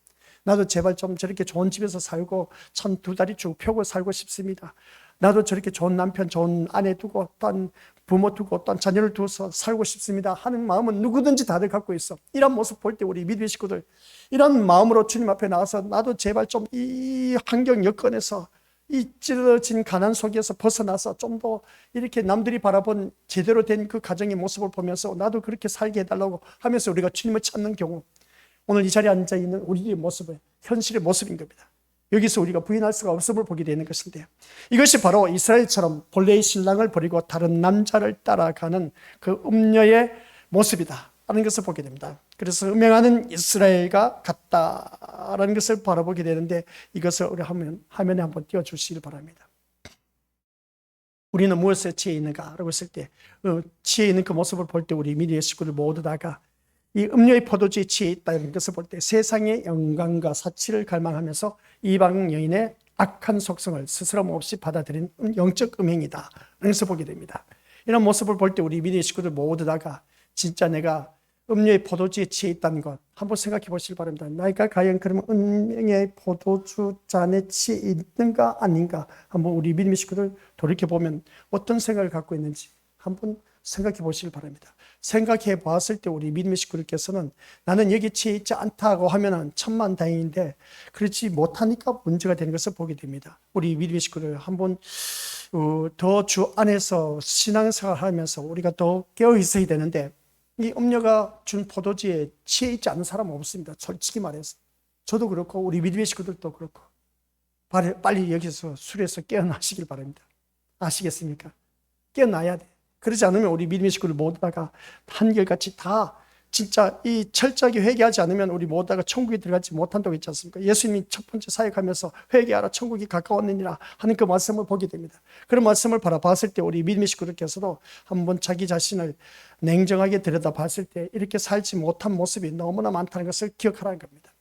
나도 제발 좀 저렇게 좋은 집에서 살고 참 두 다리 쭉 펴고 살고 싶습니다. 나도 저렇게 좋은 남편 좋은 아내 두고 어떤 부모 두고 어떤 자녀를 두어서 살고 싶습니다 하는 마음은 누구든지 다들 갖고 있어. 이런 모습 볼 때 우리 믿음의 식구들 이런 마음으로 주님 앞에 나와서 나도 제발 좀 이 환경 여건에서 이 찢어진 가난 속에서 벗어나서 좀 더 이렇게 남들이 바라본 제대로 된 그 가정의 모습을 보면서 나도 그렇게 살게 해달라고 하면서 우리가 주님을 찾는 경우 오늘 이 자리에 앉아있는 우리의 모습은 현실의 모습인 겁니다. 여기서 우리가 부인할 수가 없음을 보게 되는 것인데요. 이것이 바로 이스라엘처럼 본래의 신랑을 버리고 다른 남자를 따라가는 그 음녀의 모습이다 라는 것을 보게 됩니다. 그래서 음행하는 이스라엘과 같다라는 것을 바라보게 되는데 이것을 우리 화면에 한번 띄워주시길 바랍니다. 우리는 무엇에 취해 있는가라고 했을 때 취해 있는 그 모습을 볼 때 우리 믿음의 식구들 모두 다가 이 음료의 포도주에 취해 있다는 것을 볼 때 세상의 영광과 사치를 갈망하면서 이방 여인의 악한 속성을 스스럼 없이 받아들인 영적 음행이다 라는 것을 보게 됩니다. 이런 모습을 볼 때 우리 믿음의 식구들 모두 다가 진짜 내가 음료의 포도주에 취해 있다는 것 한번 생각해 보시기 바랍니다. 내가 과연 그러면 음료의 포도주 잔에 취해 있는가 아닌가 한번 우리 믿음의 식구들 돌이켜보면 어떤 생각을 갖고 있는지 한번 생각해 보시기 바랍니다. 생각해 보았을 때 우리 믿음의 식구들께서는 나는 여기 취해 있지 않다고 하면 천만다행인데 그렇지 못하니까 문제가 되는 것을 보게 됩니다. 우리 믿음의 식구들 한번 더 주 안에서 신앙생활을 하면서 우리가 더 깨어 있어야 되는데 이 음료가 준 포도주에 취해 있지 않은 사람은 없습니다. 솔직히 말해서 저도 그렇고 우리 믿음의 식구들도 그렇고 빨리 여기서 술에서 깨어나시길 바랍니다. 아시겠습니까? 깨어나야 돼. 그러지 않으면 우리 믿음의 식구들 모두 다가 한결같이 다 진짜 이 철저하게 회개하지 않으면 우리 모두 다가 천국에 들어가지 못한다고 했지 않습니까? 예수님이 첫 번째 사역하면서 회개하라 천국이 가까웠느니라 하는 그 말씀을 보게 됩니다. 그런 말씀을 바라봤을 때 우리 믿음의 식구들께서도 한번 자기 자신을 냉정하게 들여다봤을 때 이렇게 살지 못한 모습이 너무나 많다는 것을 기억하라는 겁니다.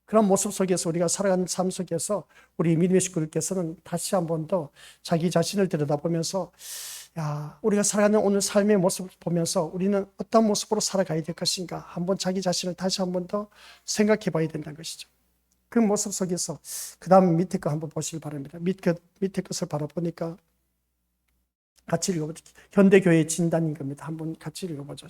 그런 모습 속에서 우리가 살아가는 삶 속에서 우리 믿음의 식구들께서는 다시 한번 더 자기 자신을 들여다보면서 우리가 살아가는 오늘 삶의 모습을 보면서 우리는 어떤 모습으로 살아가야 될 것인가 한번 자기 자신을 다시 한번 더 생각해 봐야 된다는 것이죠. 그 모습 속에서 그 다음 밑에 거 한번 보시기 바랍니다. 밑에 것을 바라보니까 같이 읽어보죠. 현대교회의 진단인 겁니다. 한번 같이 읽어보죠.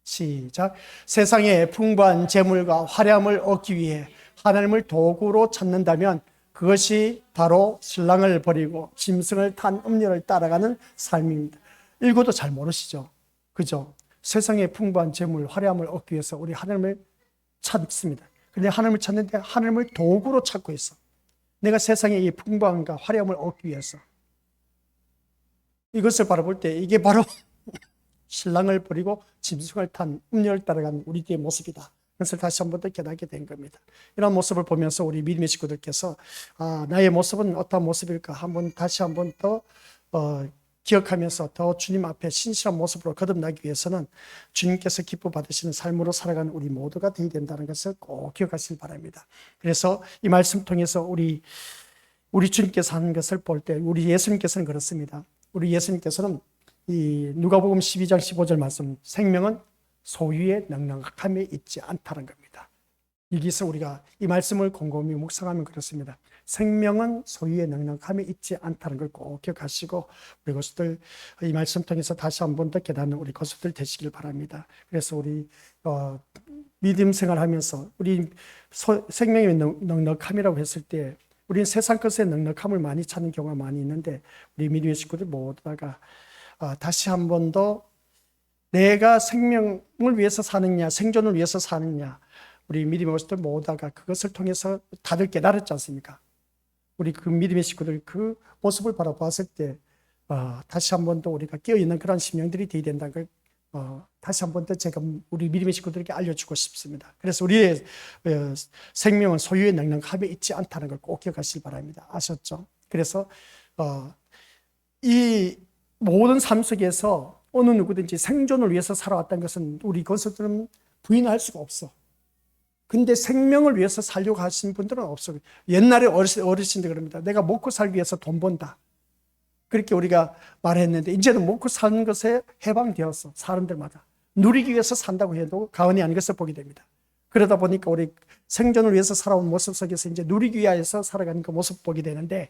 시작. 세상의 풍부한 재물과 화려함을 얻기 위해 하나님을 도구로 찾는다면 그것이 바로 신랑을 버리고 짐승을 탄 음녀를 따라가는 삶입니다. 읽어도 잘 모르시죠? 그죠? 세상의 풍부한 재물, 화려함을 얻기 위해서 우리 하나님을 찾습니다. 근데 하나님을 찾는데 하나님을 도구로 찾고 있어. 내가 세상의 이 풍부함과 화려함을 얻기 위해서. 이것을 바라볼 때 이게 바로 신랑을 버리고 짐승을 탄 음녀를 따라가는 우리들의 모습이다. 그것을 다시 한 번 더 깨닫게 된 겁니다. 이런 모습을 보면서 우리 믿음의 식구들께서 나의 모습은 어떤 모습일까 다시 한 번 더 기억하면서 더 주님 앞에 신실한 모습으로 거듭나기 위해서는 주님께서 기뻐 받으시는 삶으로 살아가는 우리 모두가 되어야 된다는 것을 꼭 기억하시길 바랍니다. 그래서 이 말씀 통해서 우리 주님께서 하는 것을 볼 때 우리 예수님께서는 그렇습니다. 우리 예수님께서는 이 누가복음 12장 15절 말씀, 생명은 소유의 넉넉함에 있지 않다는 겁니다. 여기서 우리가 이 말씀을 곰곰이 묵상하면 그렇습니다. 생명은 소유의 넉넉함에 있지 않다는 걸 꼭 기억하시고 우리 것들 이 말씀 통해서 다시 한 번 더 깨닫는 우리 것들 되시길 바랍니다. 그래서 우리 믿음 생활하면서 우리 생명의 넉넉함이라고 했을 때 우리는 세상 것의 넉넉함을 많이 찾는 경우가 많이 있는데 우리 믿음의 식구들 모두가 다시 한 번 더 내가 생명을 위해서 사느냐 생존을 위해서 사느냐 우리 믿음의 모습들 모두가 그것을 통해서 다들 깨달았지 않습니까? 우리 그 믿음의 식구들 그 모습을 바라보았을 때 다시 한 번 더 우리가 깨어있는 그런 심령들이 되어야 된다는 걸 다시 한 번 더 제가 우리 믿음의 식구들에게 알려주고 싶습니다. 그래서 우리의 생명은 소유의 넉넉함에 있지 않다는 걸 꼭 기억하시길 바랍니다. 아셨죠? 그래서 이 모든 삶 속에서 어느 누구든지 생존을 위해서 살아왔다는 것은 우리 그것들은 부인할 수가 없어. 근데 생명을 위해서 살려고 하시는 분들은 없어. 옛날에 어르신들 그럽니다. 내가 먹고 살기 위해서 돈 번다. 그렇게 우리가 말했는데 이제는 먹고 사는 것에 해방되었어. 사람들마다. 누리기 위해서 산다고 해도 가언이 아닌 것을 보게 됩니다. 그러다 보니까 우리 생존을 위해서 살아온 모습 속에서 이제 누리기 위해서 살아가는 그 모습 보게 되는데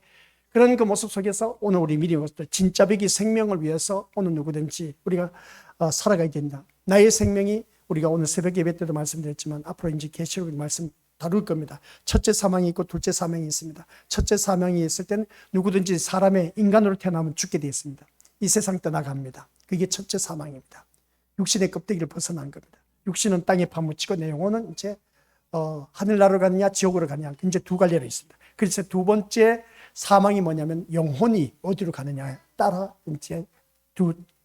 그런 그 모습 속에서 오늘 우리 믿음의 모습들 진짜 백이 생명을 위해서 어느 누구든지 우리가 살아가야 된다. 나의 생명이 우리가 오늘 새벽 예배 때도 말씀드렸지만 앞으로 이제 계시록 말씀 다룰 겁니다. 첫째 사망이 있고 둘째 사망이 있습니다. 첫째 사망이 있을 때는 누구든지 사람의 인간으로 태어나면 죽게 되어 있습니다. 이 세상 떠나갑니다. 그게 첫째 사망입니다. 육신의 껍데기를 벗어난 겁니다. 육신은 땅에 파묻히고 내 영혼은 이제 하늘나라로 가느냐 지옥으로 가느냐 이제 두 갈래로 있습니다. 그래서 두 번째 사망이 뭐냐면 영혼이 어디로 가느냐에 따라 이제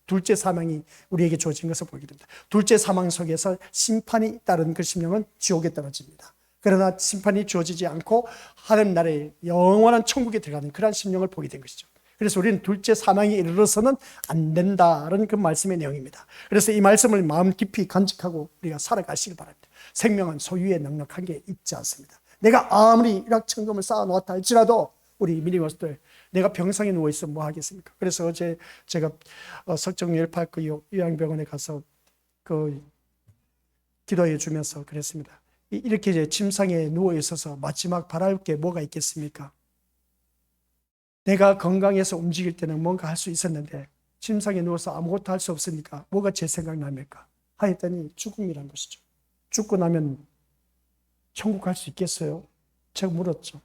둘째 사망이 우리에게 주어진 것을 보게 됩니다. 둘째 사망 속에서 심판이 따른 그 심령은 지옥에 떨어집니다. 그러나 심판이 주어지지 않고 하나님 나라의 영원한 천국에 들어가는 그런 심령을 보게 된 것이죠. 그래서 우리는 둘째 사망에 이르러서는 안 된다는 그 말씀의 내용입니다. 그래서 이 말씀을 마음 깊이 간직하고 우리가 살아가시길 바랍니다. 생명은 소유에 넉넉한 게 있지 않습니다. 내가 아무리 일확천금을 쌓아놓았다 할지라도 우리 믿음의 모습들 내가 병상에 누워있으면 뭐 하겠습니까? 그래서 어제 제가 석정 열파크 요양병원에 가서 기도해 주면서 그랬습니다. 이렇게 이제 침상에 누워있어서 마지막 바랄 게 뭐가 있겠습니까? 내가 건강해서 움직일 때는 뭔가 할 수 있었는데 침상에 누워서 아무것도 할 수 없으니까 뭐가 제 생각납니까? 하였더니 죽음이란 것이죠. 죽고 나면 천국 갈 수 있겠어요? 제가 물었죠.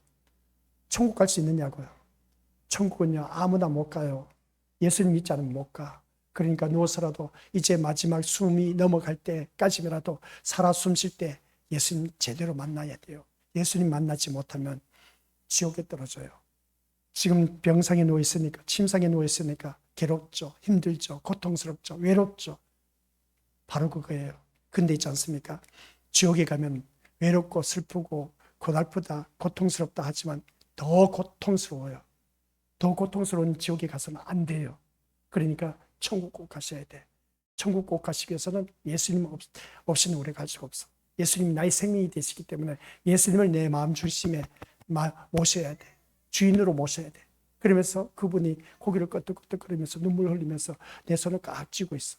천국 갈 수 있느냐고요. 천국은요 아무나 못 가요. 예수님 믿지 않으면 못 가. 그러니까 누워서라도 이제 마지막 숨이 넘어갈 때까지라도 살아 숨 쉴 때 예수님 제대로 만나야 돼요. 예수님 만나지 못하면 지옥에 떨어져요. 지금 병상에 누워있으니까 침상에 누워있으니까 괴롭죠. 힘들죠. 고통스럽죠. 외롭죠. 바로 그거예요. 근데 있지 않습니까? 지옥에 가면 외롭고 슬프고 고달프다 고통스럽다 하지만 더 고통스러워요. 더 고통스러운 지옥에 가서는 안 돼요. 그러니까 천국 꼭 가셔야 돼. 천국 꼭 가시기 위해서는 예수님 없이는 우리가 갈 수가 없어. 예수님이 나의 생명이 되시기 때문에 예수님을 내 마음 중심에 모셔야 돼. 주인으로 모셔야 돼. 그러면서 그분이 고개를 끄덕끄덕 거리면서 눈물 흘리면서 내 손을 꽉 쥐고 있어.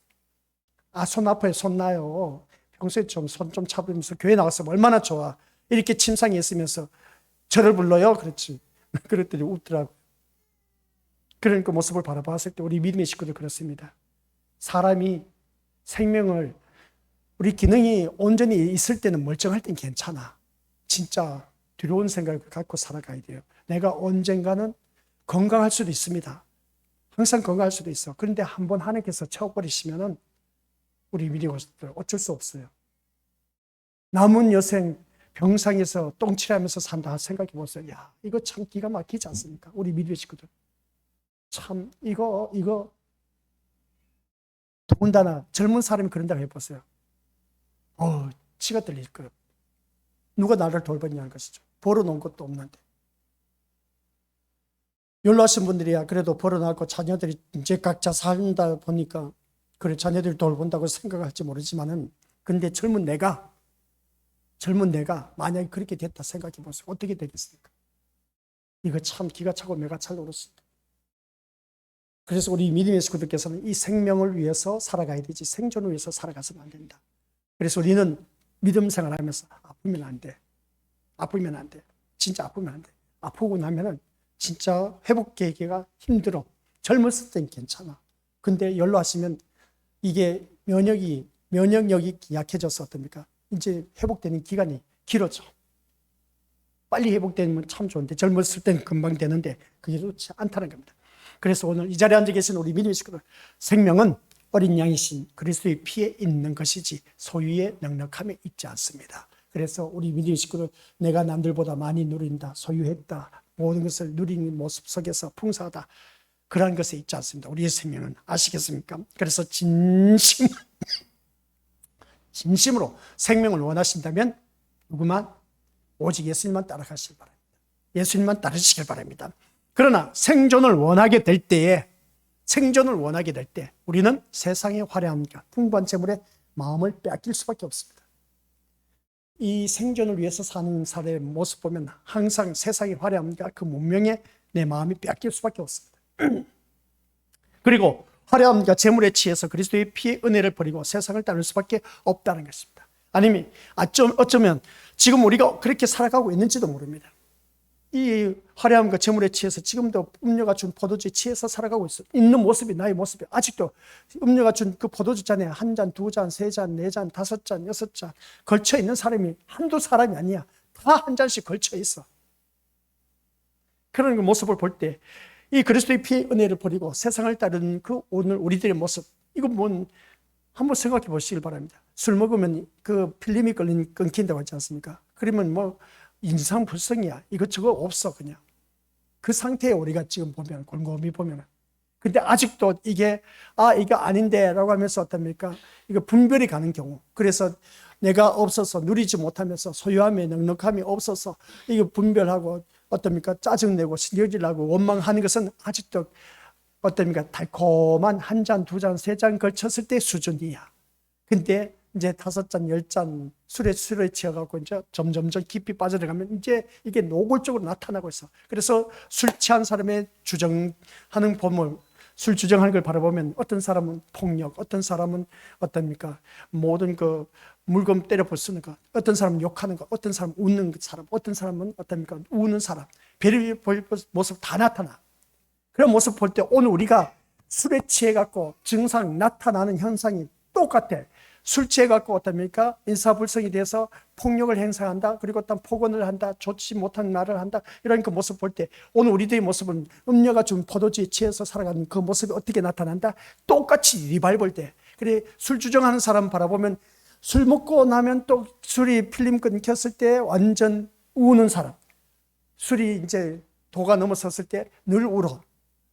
손 아파요. 손 나요. 평소에 좀 손 좀 잡으면서 교회 나가서 얼마나 좋아. 이렇게 침상에 있으면서 저를 불러요. 그렇지. 그랬더니 웃더라고. 그런 그 모습을 바라봤을 때 우리 믿음의 식구들 그렇습니다. 사람이 생명을, 우리 기능이 온전히 있을 때는 멀쩡할 땐 괜찮아. 진짜 두려운 생각을 갖고 살아가야 돼요. 내가 언젠가는 건강할 수도 있습니다. 항상 건강할 수도 있어. 그런데 한번 하나님께서 채워버리시면은 우리 미래고들 어쩔 수 없어요. 남은 여생 병상에서 똥칠하면서 산다 생각해 보세요. 야, 이거 참 기가 막히지 않습니까? 우리 믿음의 식구들. 참 이거 더군다나 젊은 사람이 그런다고 해보세요. 치가 떨릴 거예요. 누가 나를 돌봤냐는 것이죠. 벌어놓은 것도 없는데. 연로하신 분들이야 그래도 벌어놓고 자녀들이 이제 각자 산다 보니까 그래 자녀들이 돌본다고 생각할지 모르지만은, 근데 젊은 내가 만약에 그렇게 됐다 생각해 보세요. 어떻게 되겠습니까? 이거 참 기가 차고 매가 찰 노릇입니다. 그래서 우리 믿음의 식구들께서는 이 생명을 위해서 살아가야 되지 생존을 위해서 살아가서는 안 된다. 그래서 우리는 믿음 생활하면서 아프면 안 돼. 아프면 안 돼. 진짜 아프면 안 돼. 아프고 나면은 진짜 회복되기가 힘들어. 젊었을 땐 괜찮아. 근데 연로하시면 이게 면역력이 약해져서 어떻습니까? 이제 회복되는 기간이 길어져. 빨리 회복되면 참 좋은데 젊었을 때는 금방 되는데 그게 좋지 않다는 겁니다. 그래서 오늘 이 자리에 앉아 계신 우리 믿음의 식구들, 생명은 어린 양이신 그리스도의 피에 있는 것이지 소유의 넉넉함에 있지 않습니다. 그래서 우리 믿음의 식구들, 내가 남들보다 많이 누린다, 소유했다, 모든 것을 누리는 모습 속에서 풍성하다, 그러한 것에 있지 않습니다. 우리의 생명은. 아시겠습니까? 그래서 진심으로 생명을 원하신다면 누구만? 오직 예수님만 따라가시길 바랍니다. 예수님만 따르시길 바랍니다. 그러나 생존을 원하게 될 때 우리는 세상의 화려함과 풍부한 재물에 마음을 빼앗길 수밖에 없습니다. 이 생존을 위해서 사는 사람의 모습 보면 항상 세상의 화려함과 그 문명에 내 마음이 빼앗길 수밖에 없습니다. 그리고 화려함과 재물에 취해서 그리스도의 피의 은혜를 버리고 세상을 따를 수밖에 없다는 것입니다. 아니면 어쩌면 지금 우리가 그렇게 살아가고 있는지도 모릅니다. 이 화려함과 재물에 취해서 지금도 음료가 준 포도주에 취해서 살아가고 있는 모습이 나의 모습이, 아직도 음료가 준 그 포도주 잔에 한 잔, 두 잔, 세 잔, 네 잔, 다섯 잔, 여섯 잔 걸쳐 있는 사람이 한두 사람이 아니야. 다 한 잔씩 걸쳐 있어. 그런 그 모습을 볼 때 이 그리스도의 피의 은혜를 버리고 세상을 따르는 그 오늘 우리들의 모습, 이건 한번 생각해 보시길 바랍니다. 술 먹으면 그 필름이 끊긴다고 하지 않습니까? 그러면 인상불성이야. 이것저것 없어. 그냥 그 상태에 우리가 지금 보면 곰곰이 보면, 근데 아직도 이게 아닌데 라고 하면서 어떻습니까? 이거 분별이 가는 경우, 그래서 내가 없어서 누리지 못하면서 소유함의 넉넉함이 없어서 이거 분별하고 어떻습니까? 짜증내고 신경질나고 원망하는 것은 아직도 어떻습니까? 달콤한 한 잔, 두 잔, 세 잔 걸쳤을 때 수준이야. 근데 이제 다섯 잔, 열 잔 술에 취해갖고 이제 점점점 깊이 빠져들어가면 이제 이게 노골적으로 나타나고 있어. 그래서 술 취한 사람의 주정하는 법을, 술 주정하는 걸 바라보면 어떤 사람은 폭력, 어떤 사람은 어떻습니까? 모든 그 물건 때려 부수는 것, 어떤 사람은 욕하는 것, 어떤 사람은 웃는 사람, 어떤 사람은 어떻습니까? 우는 사람, 별의 모습 다 나타나. 그런 모습 볼 때 오늘 우리가 술에 취해갖고 증상 나타나는 현상이 똑같아. 술 취해갖고 어떻습니까? 인사불성이 돼서 폭력을 행사한다. 그리고 어떤 폭언을 한다. 좋지 못한 말을 한다. 이런 그 모습 볼 때 오늘 우리들의 모습은 음료가 준 포도주에 취해서 살아가는 그 모습이 어떻게 나타난다? 똑같이 리발볼 때. 그래, 술 주정하는 사람 바라보면 술 먹고 나면 또 술이 필름 끊겼을 때 완전 우는 사람. 술이 이제 도가 넘어섰을 때 늘 울어.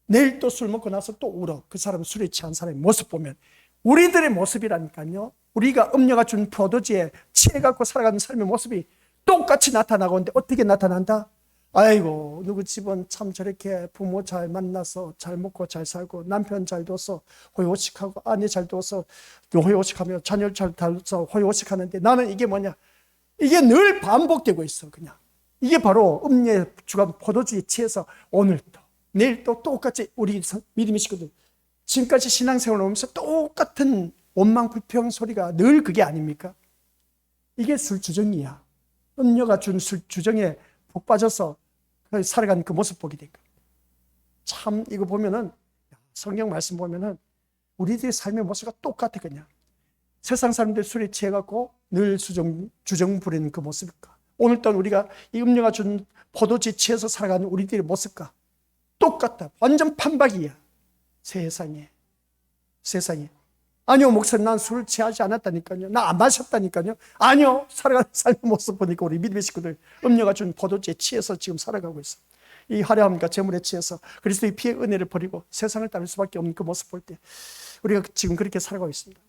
내일 또 술 먹고 나서 또 울어. 그 사람 술에 취한 사람의 모습 보면 우리들의 모습이라니까요. 우리가 음료가 준 포도주에 취해갖고 살아가는 삶의 모습이 똑같이 나타나고 있는데 어떻게 나타난다? 아이고, 누구 집은 참 저렇게 부모 잘 만나서 잘 먹고 잘 살고 남편 잘 둬서 호의호식하고 아내 잘 둬서 호의호식하며 자녀 잘 둬서 호의호식하는데 나는 이게 뭐냐? 이게 늘 반복되고 있어. 그냥 이게 바로 음료에 주간 포도주에 취해서 오늘 또 내일 또 똑같이 우리 믿음의 식구들 지금까지 신앙생활을 하면서 똑같은 원망 불평 소리가 늘 그게 아닙니까? 이게 술주정이야. 음료가 준 술주정에 복 빠져서 살아가는 그 모습 보게 된 거예요. 참 이거 보면은 성경 말씀 보면은 우리들의 삶의 모습과 똑같아. 그냥 세상 사람들 술에 취해갖고 늘 주정 부리는 그 모습일까? 오늘 또한 우리가 이 음료가 준 포도주에 취해서 살아가는 우리들의 모습과 똑같다. 완전 판박이야. 세상에. 아니요, 목사님, 난 술을 취하지 않았다니까요. 나 안 마셨다니까요. 아니요, 살아가는 삶의 모습 보니까 우리 믿음의 식구들 음료가 준 포도주에 취해서 지금 살아가고 있어. 이 화려함과 재물에 취해서 그리스도의 피의 은혜를 버리고 세상을 따를 수밖에 없는 그 모습 볼 때 우리가 지금 그렇게 살아가고 있습니다.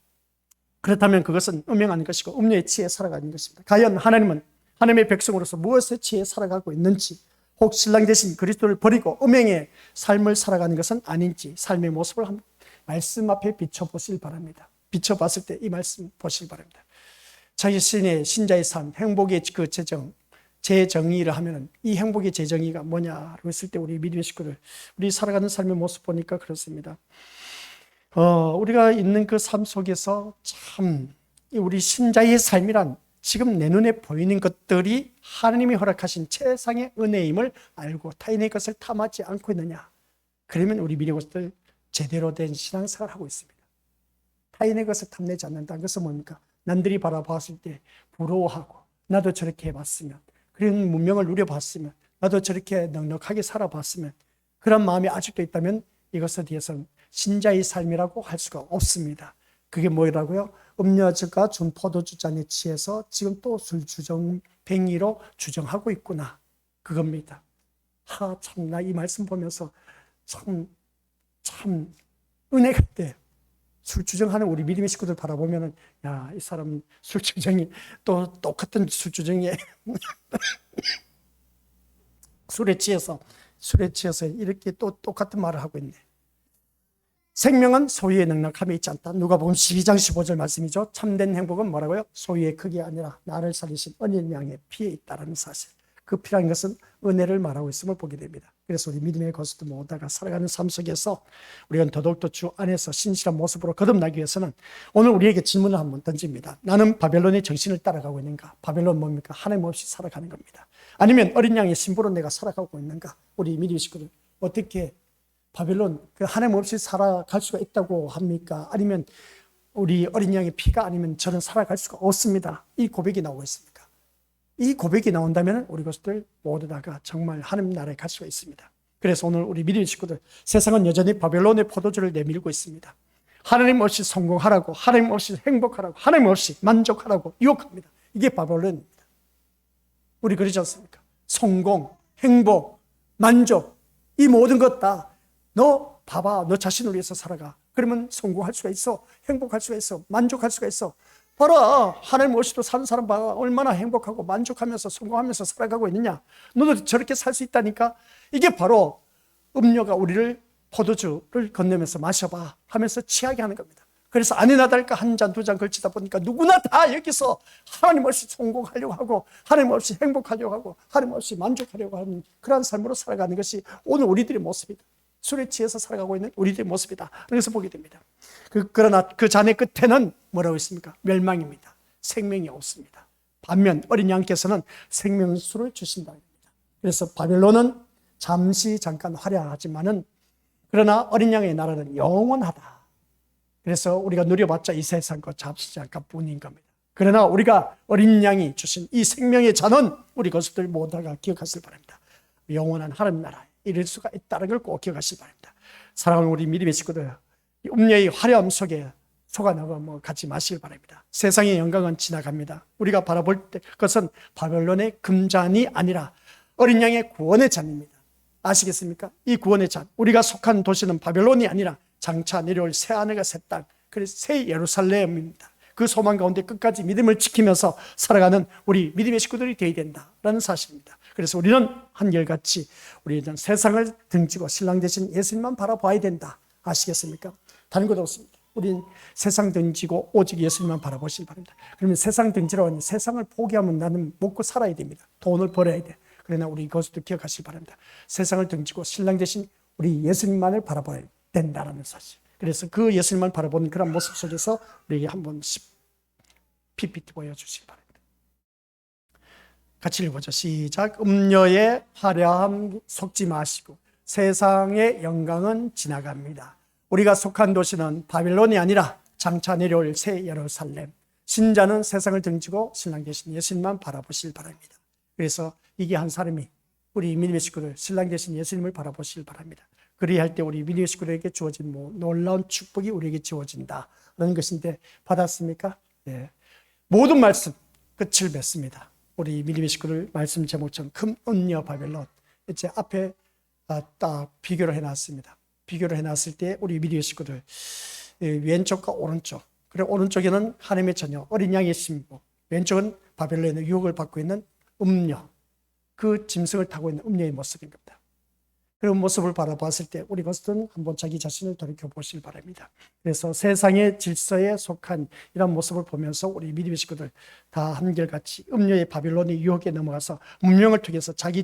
그렇다면 그것은 음행하는 것이고 음료에 취해 살아가는 것입니다. 과연 하나님은 하나님의 백성으로서 무엇에 취해 살아가고 있는지, 혹 신랑 되신 그리스도를 버리고 음행의 삶을 살아가는 것은 아닌지 삶의 모습을 한번 말씀 앞에 비춰보실 바랍니다. 비춰봤을 때 이 말씀 보시기 바랍니다. 자기 신자의 삶, 행복의 그 재정의를 하면은 이 행복의 재정의가 뭐냐고 했을 때 우리 믿음의 식구들, 우리 살아가는 삶의 모습 보니까 그렇습니다. 우리가 있는 그 삶 속에서 참 우리 신자의 삶이란 지금 내 눈에 보이는 것들이 하나님이 허락하신 최상의 은혜임을 알고 타인의 것을 탐하지 않고 있느냐? 그러면 우리 믿음의 것들 제대로 된 신앙생활을 하고 있습니다. 타인의 것을 탐내지 않는다는 것은 뭡니까? 남들이 바라봤을 때 부러워하고 나도 저렇게 해봤으면, 그런 문명을 누려봤으면, 나도 저렇게 넉넉하게 살아봤으면, 그런 마음이 아직도 있다면 이것에 대해서는 신자의 삶이라고 할 수가 없습니다. 그게 뭐라고요? 음료가 준 포도주 잔에 취해서 지금 또 술주정뱅이로 주정하고 있구나. 그겁니다. 참나 이 말씀 보면서 참 은혜가 돼요. 술주정하는 우리 믿음의 식구들 바라보면은, 야, 이 사람 술주정이 또 똑같은 술주정에 술에 취해서 이렇게 또 똑같은 말을 하고 있네. 생명은 소유의 넉넉함에 있지 않다. 누가복음 12장 15절 말씀이죠. 참된 행복은 뭐라고요? 소유의 크기가 아니라 나를 살리신 어린 양의 피에 있다는 사실. 그 피라는 것은 은혜를 말하고 있음을 보게 됩니다. 그래서 우리 믿음의 것을 모다가 살아가는 삶 속에서 우리가 더더욱더 주 안에서 신실한 모습으로 거듭나기 위해서는 오늘 우리에게 질문을 한번 던집니다. 나는 바벨론의 정신을 따라가고 있는가? 바벨론 뭡니까? 하나님 없이 살아가는 겁니다. 아니면 어린 양의 신부로 내가 살아가고 있는가? 우리 믿음의 식구들 어떻게 바벨론 그 하나님 없이 살아갈 수가 있다고 합니까? 아니면 우리 어린 양의 피가 아니면 저는 살아갈 수가 없습니다. 이 고백이 나오고 있습니까? 이 고백이 나온다면 우리 것들 모두 다가 정말 하나님 나라에 갈 수가 있습니다. 그래서 오늘 우리 믿음의 식구들, 세상은 여전히 바벨론의 포도주를 내밀고 있습니다. 하나님 없이 성공하라고, 하나님 없이 행복하라고, 하나님 없이 만족하라고 유혹합니다. 이게 바벨론입니다. 우리 그러지 않습니까? 성공, 행복, 만족, 이 모든 것 다 너 봐봐, 너 자신을 위해서 살아가. 그러면 성공할 수가 있어, 행복할 수가 있어, 만족할 수가 있어. 봐라, 하나님 없이도 사는 사람 봐, 얼마나 행복하고 만족하면서 성공하면서 살아가고 있느냐. 너도 저렇게 살 수 있다니까. 이게 바로 음료가 우리를 포도주를 건네면서 마셔봐 하면서 취하게 하는 겁니다. 그래서 아니나 다를까 한 잔, 두 잔 걸치다 보니까 누구나 다 여기서 하나님 없이 성공하려고 하고, 하나님 없이 행복하려고 하고, 하나님 없이 만족하려고 하는 그러한 삶으로 살아가는 것이 오늘 우리들의 모습이다. 술에 취해서 살아가고 있는 우리들의 모습이다. 그래서 보게 됩니다. 그러나 그 잔의 끝에는 뭐라고 있습니까? 멸망입니다. 생명이 없습니다. 반면 어린 양께서는 생명수를 주신다는 겁니다. 그래서 바벨론은 잠깐 화려하지만은 그러나 어린 양의 나라는 영원하다. 그래서 우리가 누려봤자 이 세상과 잡지 잠깐 뿐인 겁니다. 그러나 우리가 어린 양이 주신 이 생명의 잔은 우리 것들 모두가 기억하시길 바랍니다. 영원한 하나님 나라에 이를 수가 있다는 걸 꼭 기억하시기 바랍니다. 사랑하는 우리 믿음의 식구들, 음료의 화려함 속에 속아나가 가지 마시길 바랍니다. 세상의 영광은 지나갑니다. 우리가 바라볼 것은 바벨론의 금잔이 아니라 어린 양의 구원의 잔입니다. 아시겠습니까? 이 구원의 잔, 우리가 속한 도시는 바벨론이 아니라 장차 내려올 새 하늘과 새 땅, 그래서 새 예루살렘입니다. 그 소망 가운데 끝까지 믿음을 지키면서 살아가는 우리 믿음의 식구들이 되어야 된다라는 사실입니다. 그래서 우리는 한결같이 우리는 세상을 등지고 신랑 되신 예수님만 바라봐야 된다. 아시겠습니까? 다른 것 없습니다. 우리는 세상 등지고 오직 예수님만 바라보시기 바랍니다. 그러면 세상 등지라고 하니 세상을 포기하면 나는 먹고 살아야 됩니다. 돈을 벌어야 돼. 그러나 우리 이것도 기억하시기 바랍니다. 세상을 등지고 신랑 되신 우리 예수님만을 바라봐야 된다는 사실. 그래서 그 예수님만 바라보는 그런 모습 속에서 우리에게 한번 PPT 보여주시기 바랍니다. 같이 읽어보죠. 시작. 음료의 화려함 속지 마시고 세상의 영광은 지나갑니다. 우리가 속한 도시는 바빌론이 아니라 장차 내려올 새 예루살렘. 신자는 세상을 등지고 신랑 되신 예수님만 바라보시길 바랍니다. 그래서 이게 한 사람이 우리 믿음의 식구들 신랑 되신 예수님을 바라보시길 바랍니다. 그리할 때 우리 믿음의 식구들에게 주어진 놀라운 축복이 우리에게 주어진다라는 것인데 받았습니까? 네. 모든 말씀 끝을 맺습니다. 우리 믿음의 식구들 말씀 제목처럼 큰 은녀 바벨론. 이제 앞에 딱 비교를 해놨습니다. 비교를 해놨을 때 우리 믿음의 식구들 왼쪽과 오른쪽, 그리고 오른쪽에는 하나님의 자녀 어린 양의 신부, 왼쪽은 바벨론의 유혹을 받고 있는 음녀, 그 짐승을 타고 있는 음녀의 모습인 겁니다. 그런 모습을 바라봤을 때 우리 것은 한번 자기 자신을 돌이켜보시길 바랍니다. 그래서 세상의 질서에 속한 이런 모습을 보면서 우리 믿음의 식구들 다 한결같이 음녀의 바빌론의 유혹에 넘어가서 문명을 통해서 자기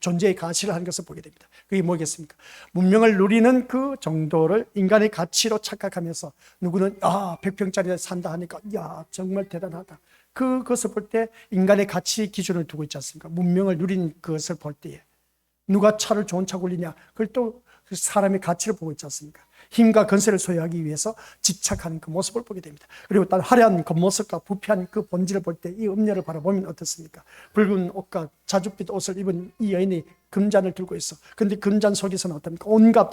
존재의 가치를 하는 것을 보게 됩니다. 그게 뭐겠습니까? 문명을 누리는 그 정도를 인간의 가치로 착각하면서 누구는 100평짜리 산다 하니까 정말 대단하다. 그것을 볼 때 인간의 가치 기준을 두고 있지 않습니까? 문명을 누린 그것을 볼 때에 누가 차를 좋은 차 굴리냐, 그걸 또 그 사람의 가치를 보고 있지 않습니까? 힘과 건세를 소유하기 위해서 집착하는 그 모습을 보게 됩니다. 그리고 또 화려한 겉모습과 부패한 그 본질을 볼 때 이 음녀를 바라보면 어떻습니까? 붉은 옷과 자줏빛 옷을 입은 이 여인이 금잔을 들고 있어. 근데 금잔 속에서는 어떻습니까? 온갖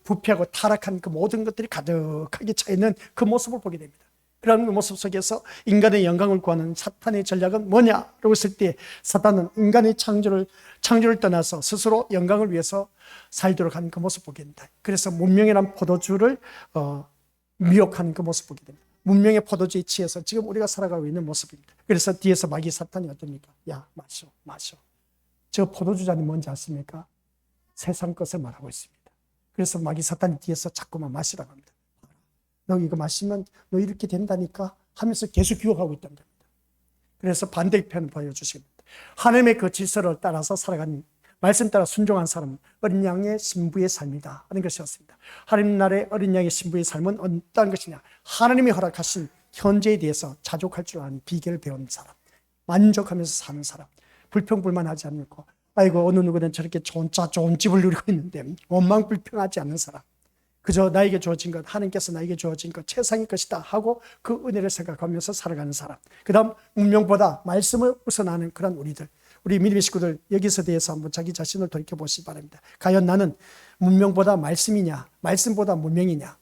부패하고 타락한 그 모든 것들이 가득하게 차 있는 그 모습을 보게 됩니다. 그런 모습 속에서 인간의 영광을 구하는 사탄의 전략은 뭐냐라고 했을 때 사탄은 인간의 창조를 떠나서 스스로 영광을 위해서 살도록 하는 그 모습을 보게 됩니다. 그래서 문명이란 포도주를 미혹하는 그 모습을 보게 됩니다. 문명의 포도주에 취해서 지금 우리가 살아가고 있는 모습입니다. 그래서 뒤에서 마귀 사탄이 어떻습니까? 야, 마셔. 저 포도주잔이 뭔지 아십니까? 세상 것을 말하고 있습니다. 그래서 마귀 사탄이 뒤에서 자꾸만 마시라고 합니다. 너 이거 마시면 너 이렇게 된다니까 하면서 계속 유혹하고 있다는 겁니다. 그래서 반대편을 보여주십니다. 하나님의 그 질서를 따라서 살아가는, 말씀 따라 순종한 사람은 어린 양의 신부의 삶이다 하는 것이었습니다. 하나님 나라의 어린 양의 신부의 삶은 어떤 것이냐? 하나님이 허락하신 현재에 대해서 자족할 줄 아는 비결을 배우는 사람, 만족하면서 사는 사람, 불평불만하지 않고 아이고 어느 누구는 저렇게 좋은 차 좋은 집을 누리고 있는데 원망불평하지 않는 사람, 그저 나에게 주어진 것, 하나님께서 나에게 주어진 것 최상의 것이다 하고 그 은혜를 생각하면서 살아가는 사람, 그 다음 운명보다 말씀을 우선하는 그런 우리들, 우리 믿음의 식구들 여기서 대해서 한번 자기 자신을 돌이켜보시기 바랍니다. 과연 나는 문명보다 말씀이냐, 말씀보다 문명이냐,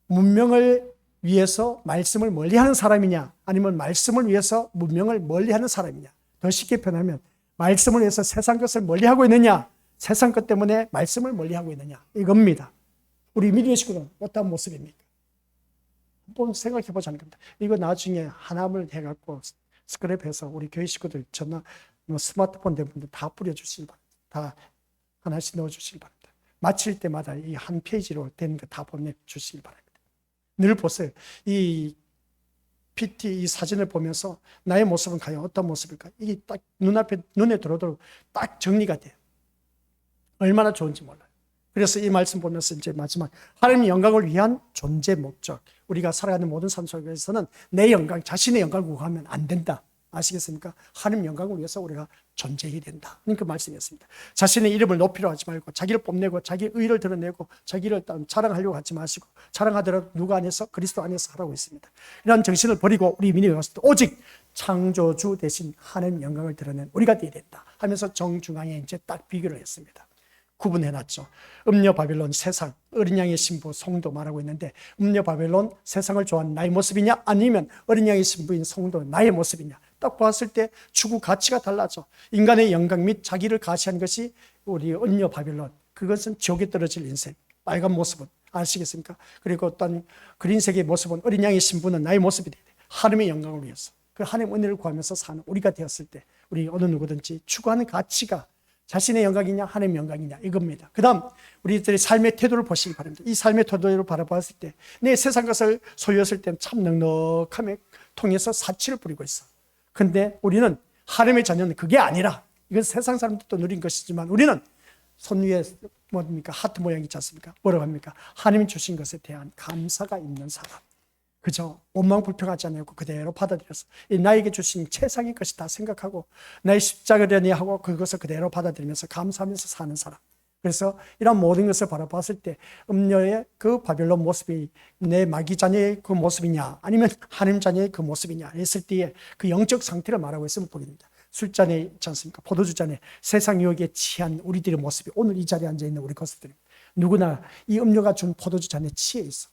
문명을 위해서 말씀을 멀리하는 사람이냐, 아니면 말씀을 위해서 문명을 멀리하는 사람이냐. 더 쉽게 표현하면 말씀을 위해서 세상 것을 멀리하고 있느냐, 세상 것 때문에 말씀을 멀리하고 있느냐, 이겁니다. 우리 믿음의 식구들은 어떤 모습입니까? 한번 생각해 보자는 겁니다. 이거 나중에 하나를 해갖고 스크랩해서 우리 교회 식구들 전화 스마트폰 된 분들 다 뿌려주시기 바랍니다. 다 하나씩 넣어주시기 바랍니다. 마칠 때마다 이 한 페이지로 된 거 다 보내주시기 바랍니다. 늘 보세요. 이 PT 이 사진을 보면서 나의 모습은 과연 어떤 모습일까? 이게 딱 눈에 들어도 딱 정리가 돼요. 얼마나 좋은지 몰라요. 그래서 이 말씀 보면서 이제 마지막 하나님의 영광을 위한 존재 목적, 우리가 살아가는 모든 삶 속에서는 내 영광, 자신의 영광을 구하면 안 된다. 아시겠습니까? 하나님 영광을 위해서 우리가 존재해야 된다. 그 말씀이었습니다. 자신의 이름을 높이려 하지 말고 자기를 뽐내고 자기 의를 드러내고 자기를 자랑하려고 하지 마시고, 자랑하더라도 누가 안에서? 그리스도 안에서 하라고 했습니다. 이런 정신을 버리고 우리 민이 왔을 때 오직 창조주 대신 하나님 영광을 드러낸 우리가 되어야 된다 하면서 정중앙에 이제 딱 비교를 했습니다. 구분해놨죠. 음녀 바벨론, 세상, 어린 양의 신부, 성도 말하고 있는데, 음녀 바벨론, 세상을 좋아하는 나의 모습이냐, 아니면 어린 양의 신부인 성도 나의 모습이냐, 딱 봤을 때 추구 가치가 달라져. 인간의 영광 및 자기를 가시한 것이 우리 음녀 바벨론, 그것은 지옥에 떨어질 인생, 빨간 모습은 아시겠습니까? 그리고 어떤 그린색의 모습은, 어린 양의 신부는 나의 모습이 돼. 하나님의 영광을 위해서 그 하나님의 은혜를 구하면서 사는 우리가 되었을 때, 우리 어느 누구든지 추구하는 가치가 자신의 영광이냐, 하나님의 영광이냐, 이겁니다. 그 다음 우리들의 삶의 태도를 보시기 바랍니다. 이 삶의 태도를 바라봤을 때 내 세상 것을 소유했을 때는 참 넉넉함에 통해서 사치를 부리고 있어. 근데 우리는 하나님의 자녀는 그게 아니라, 이건 세상 사람들도 누린 것이지만 우리는 손 위에 뭡니까? 하트 모양 있지 않습니까? 뭐라고 합니까? 하나님이 주신 것에 대한 감사가 있는 사람, 그저 원망불평하지 않고 그대로 받아들여서 나에게 주신 최상의 것이다 생각하고 나의 십자가를 연애하고 그것을 그대로 받아들이면서 감사하면서 사는 사람, 그래서 이런 모든 것을 바라봤을 때 음녀의 그 바벨론 모습이 내 마귀 자녀의 그 모습이냐 아니면 하나님 자녀의 그 모습이냐 했을 때에 그 영적 상태를 말하고 있으면 보게 됩니다. 술잔에 있지 않습니까? 포도주 잔에 세상 유혹에 취한 우리들의 모습이 오늘 이 자리에 앉아있는 우리 것들입니다. 누구나 이 음료가 준 포도주 잔에 취해 있어.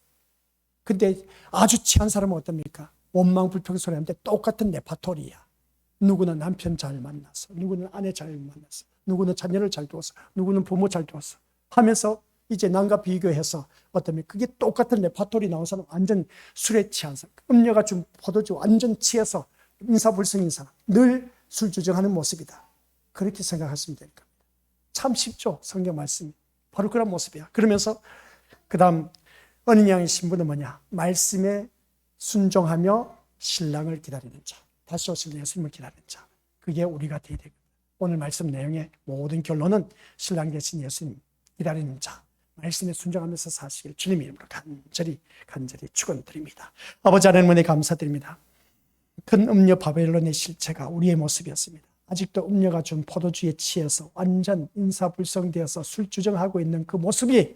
근데 아주 취한 사람은 어떻습니까? 원망 불평 소리하는데 똑같은 레파토리야. 누구는 남편 잘 만났어, 누구는 아내 잘 만났어, 누구는 자녀를 잘 두었어, 누구는 부모 잘 두었어 하면서 이제 남과 비교해서 어떠면 그게 똑같은 레파토리 나온 사람, 완전 술에 취한 사람, 음료가 준 포도주 완전 취해서 인사불성인 사람, 늘 술 주정하는 모습이다. 그렇게 생각하시면 될 겁니다. 참 쉽죠? 성경 말씀이 바로 그런 모습이야. 그러면서 그 다음 어린 양의 신분은 뭐냐? 말씀에 순종하며 신랑을 기다리는 자, 다시 오실 예수님을 기다리는 자, 그게 우리가 되어야 됩니다. 오늘 말씀 내용의 모든 결론은 신랑 되신 예수님 기다리는 자, 말씀에 순종하면서 사시길 주님 이름으로 간절히 축원드립니다. 아버지 하나님 은혜 감사드립니다. 큰 음료 바벨론의 실체가 우리의 모습이었습니다. 아직도 음료가 준 포도주에 취해서 완전 인사불성되어서 술주정하고 있는 그 모습이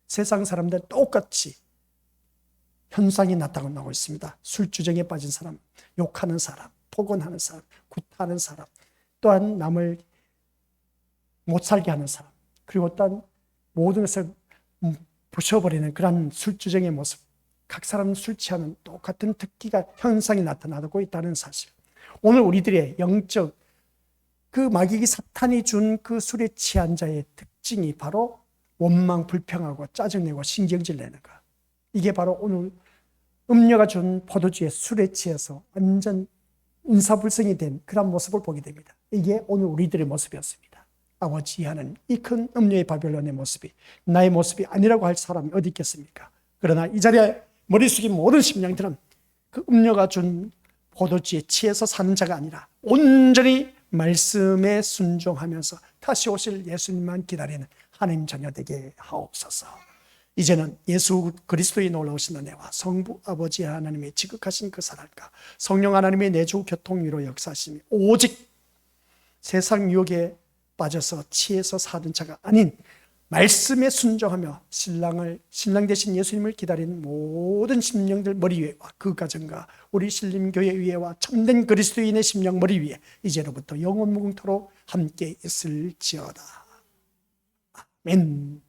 세상 사람들 똑같이 현상이 나타나고 있습니다. 술주정에 빠진 사람, 욕하는 사람, 폭언하는 사람, 구타하는 사람, 또한 남을 못 살게 하는 사람, 그리고 또한 모든 것을 부셔버리는 그런 술주정의 모습, 각 사람은 술 취하는 똑같은 특기가 현상이 나타나고 있다는 사실. 오늘 우리들의 영적 그 마귀 사탄이 준 그 술에 취한 자의 특징이 바로 원망 불평하고 짜증내고 신경질 내는 것. 이게 바로 오늘 음료가 준 포도주에 술에 취해서 완전 인사불성이 된 그런 모습을 보게 됩니다. 이게 오늘 우리들의 모습이었습니다. 아버지 하는 이 큰 음료의 바벨론의 모습이 나의 모습이 아니라고 할 사람이 어디 있겠습니까? 그러나 이 자리에 머리 숙인 모든 심령들은 그 음료가 준 포도주에 취해서 사는 자가 아니라 온전히 말씀에 순종하면서 다시 오실 예수님만 기다리는 하나님 자녀 되게 하옵소서. 이제는 예수 그리스도의 놀라우신 은혜와 성부 아버지 하나님의 지극하신 그 사랑과 성령 하나님의 내주 교통 위로 역사하심이 오직 세상 유혹에 빠져서 취해서 사는 자가 아닌 말씀에 순종하며 신랑 되신 예수님을 기다리는 모든 심령들 머리 위에와 그 가정과 우리 신림교회 위에와 참된 그리스도인의 심령 머리 위에 이제로부터 영원 무궁토록 함께 있을지어다. 아멘.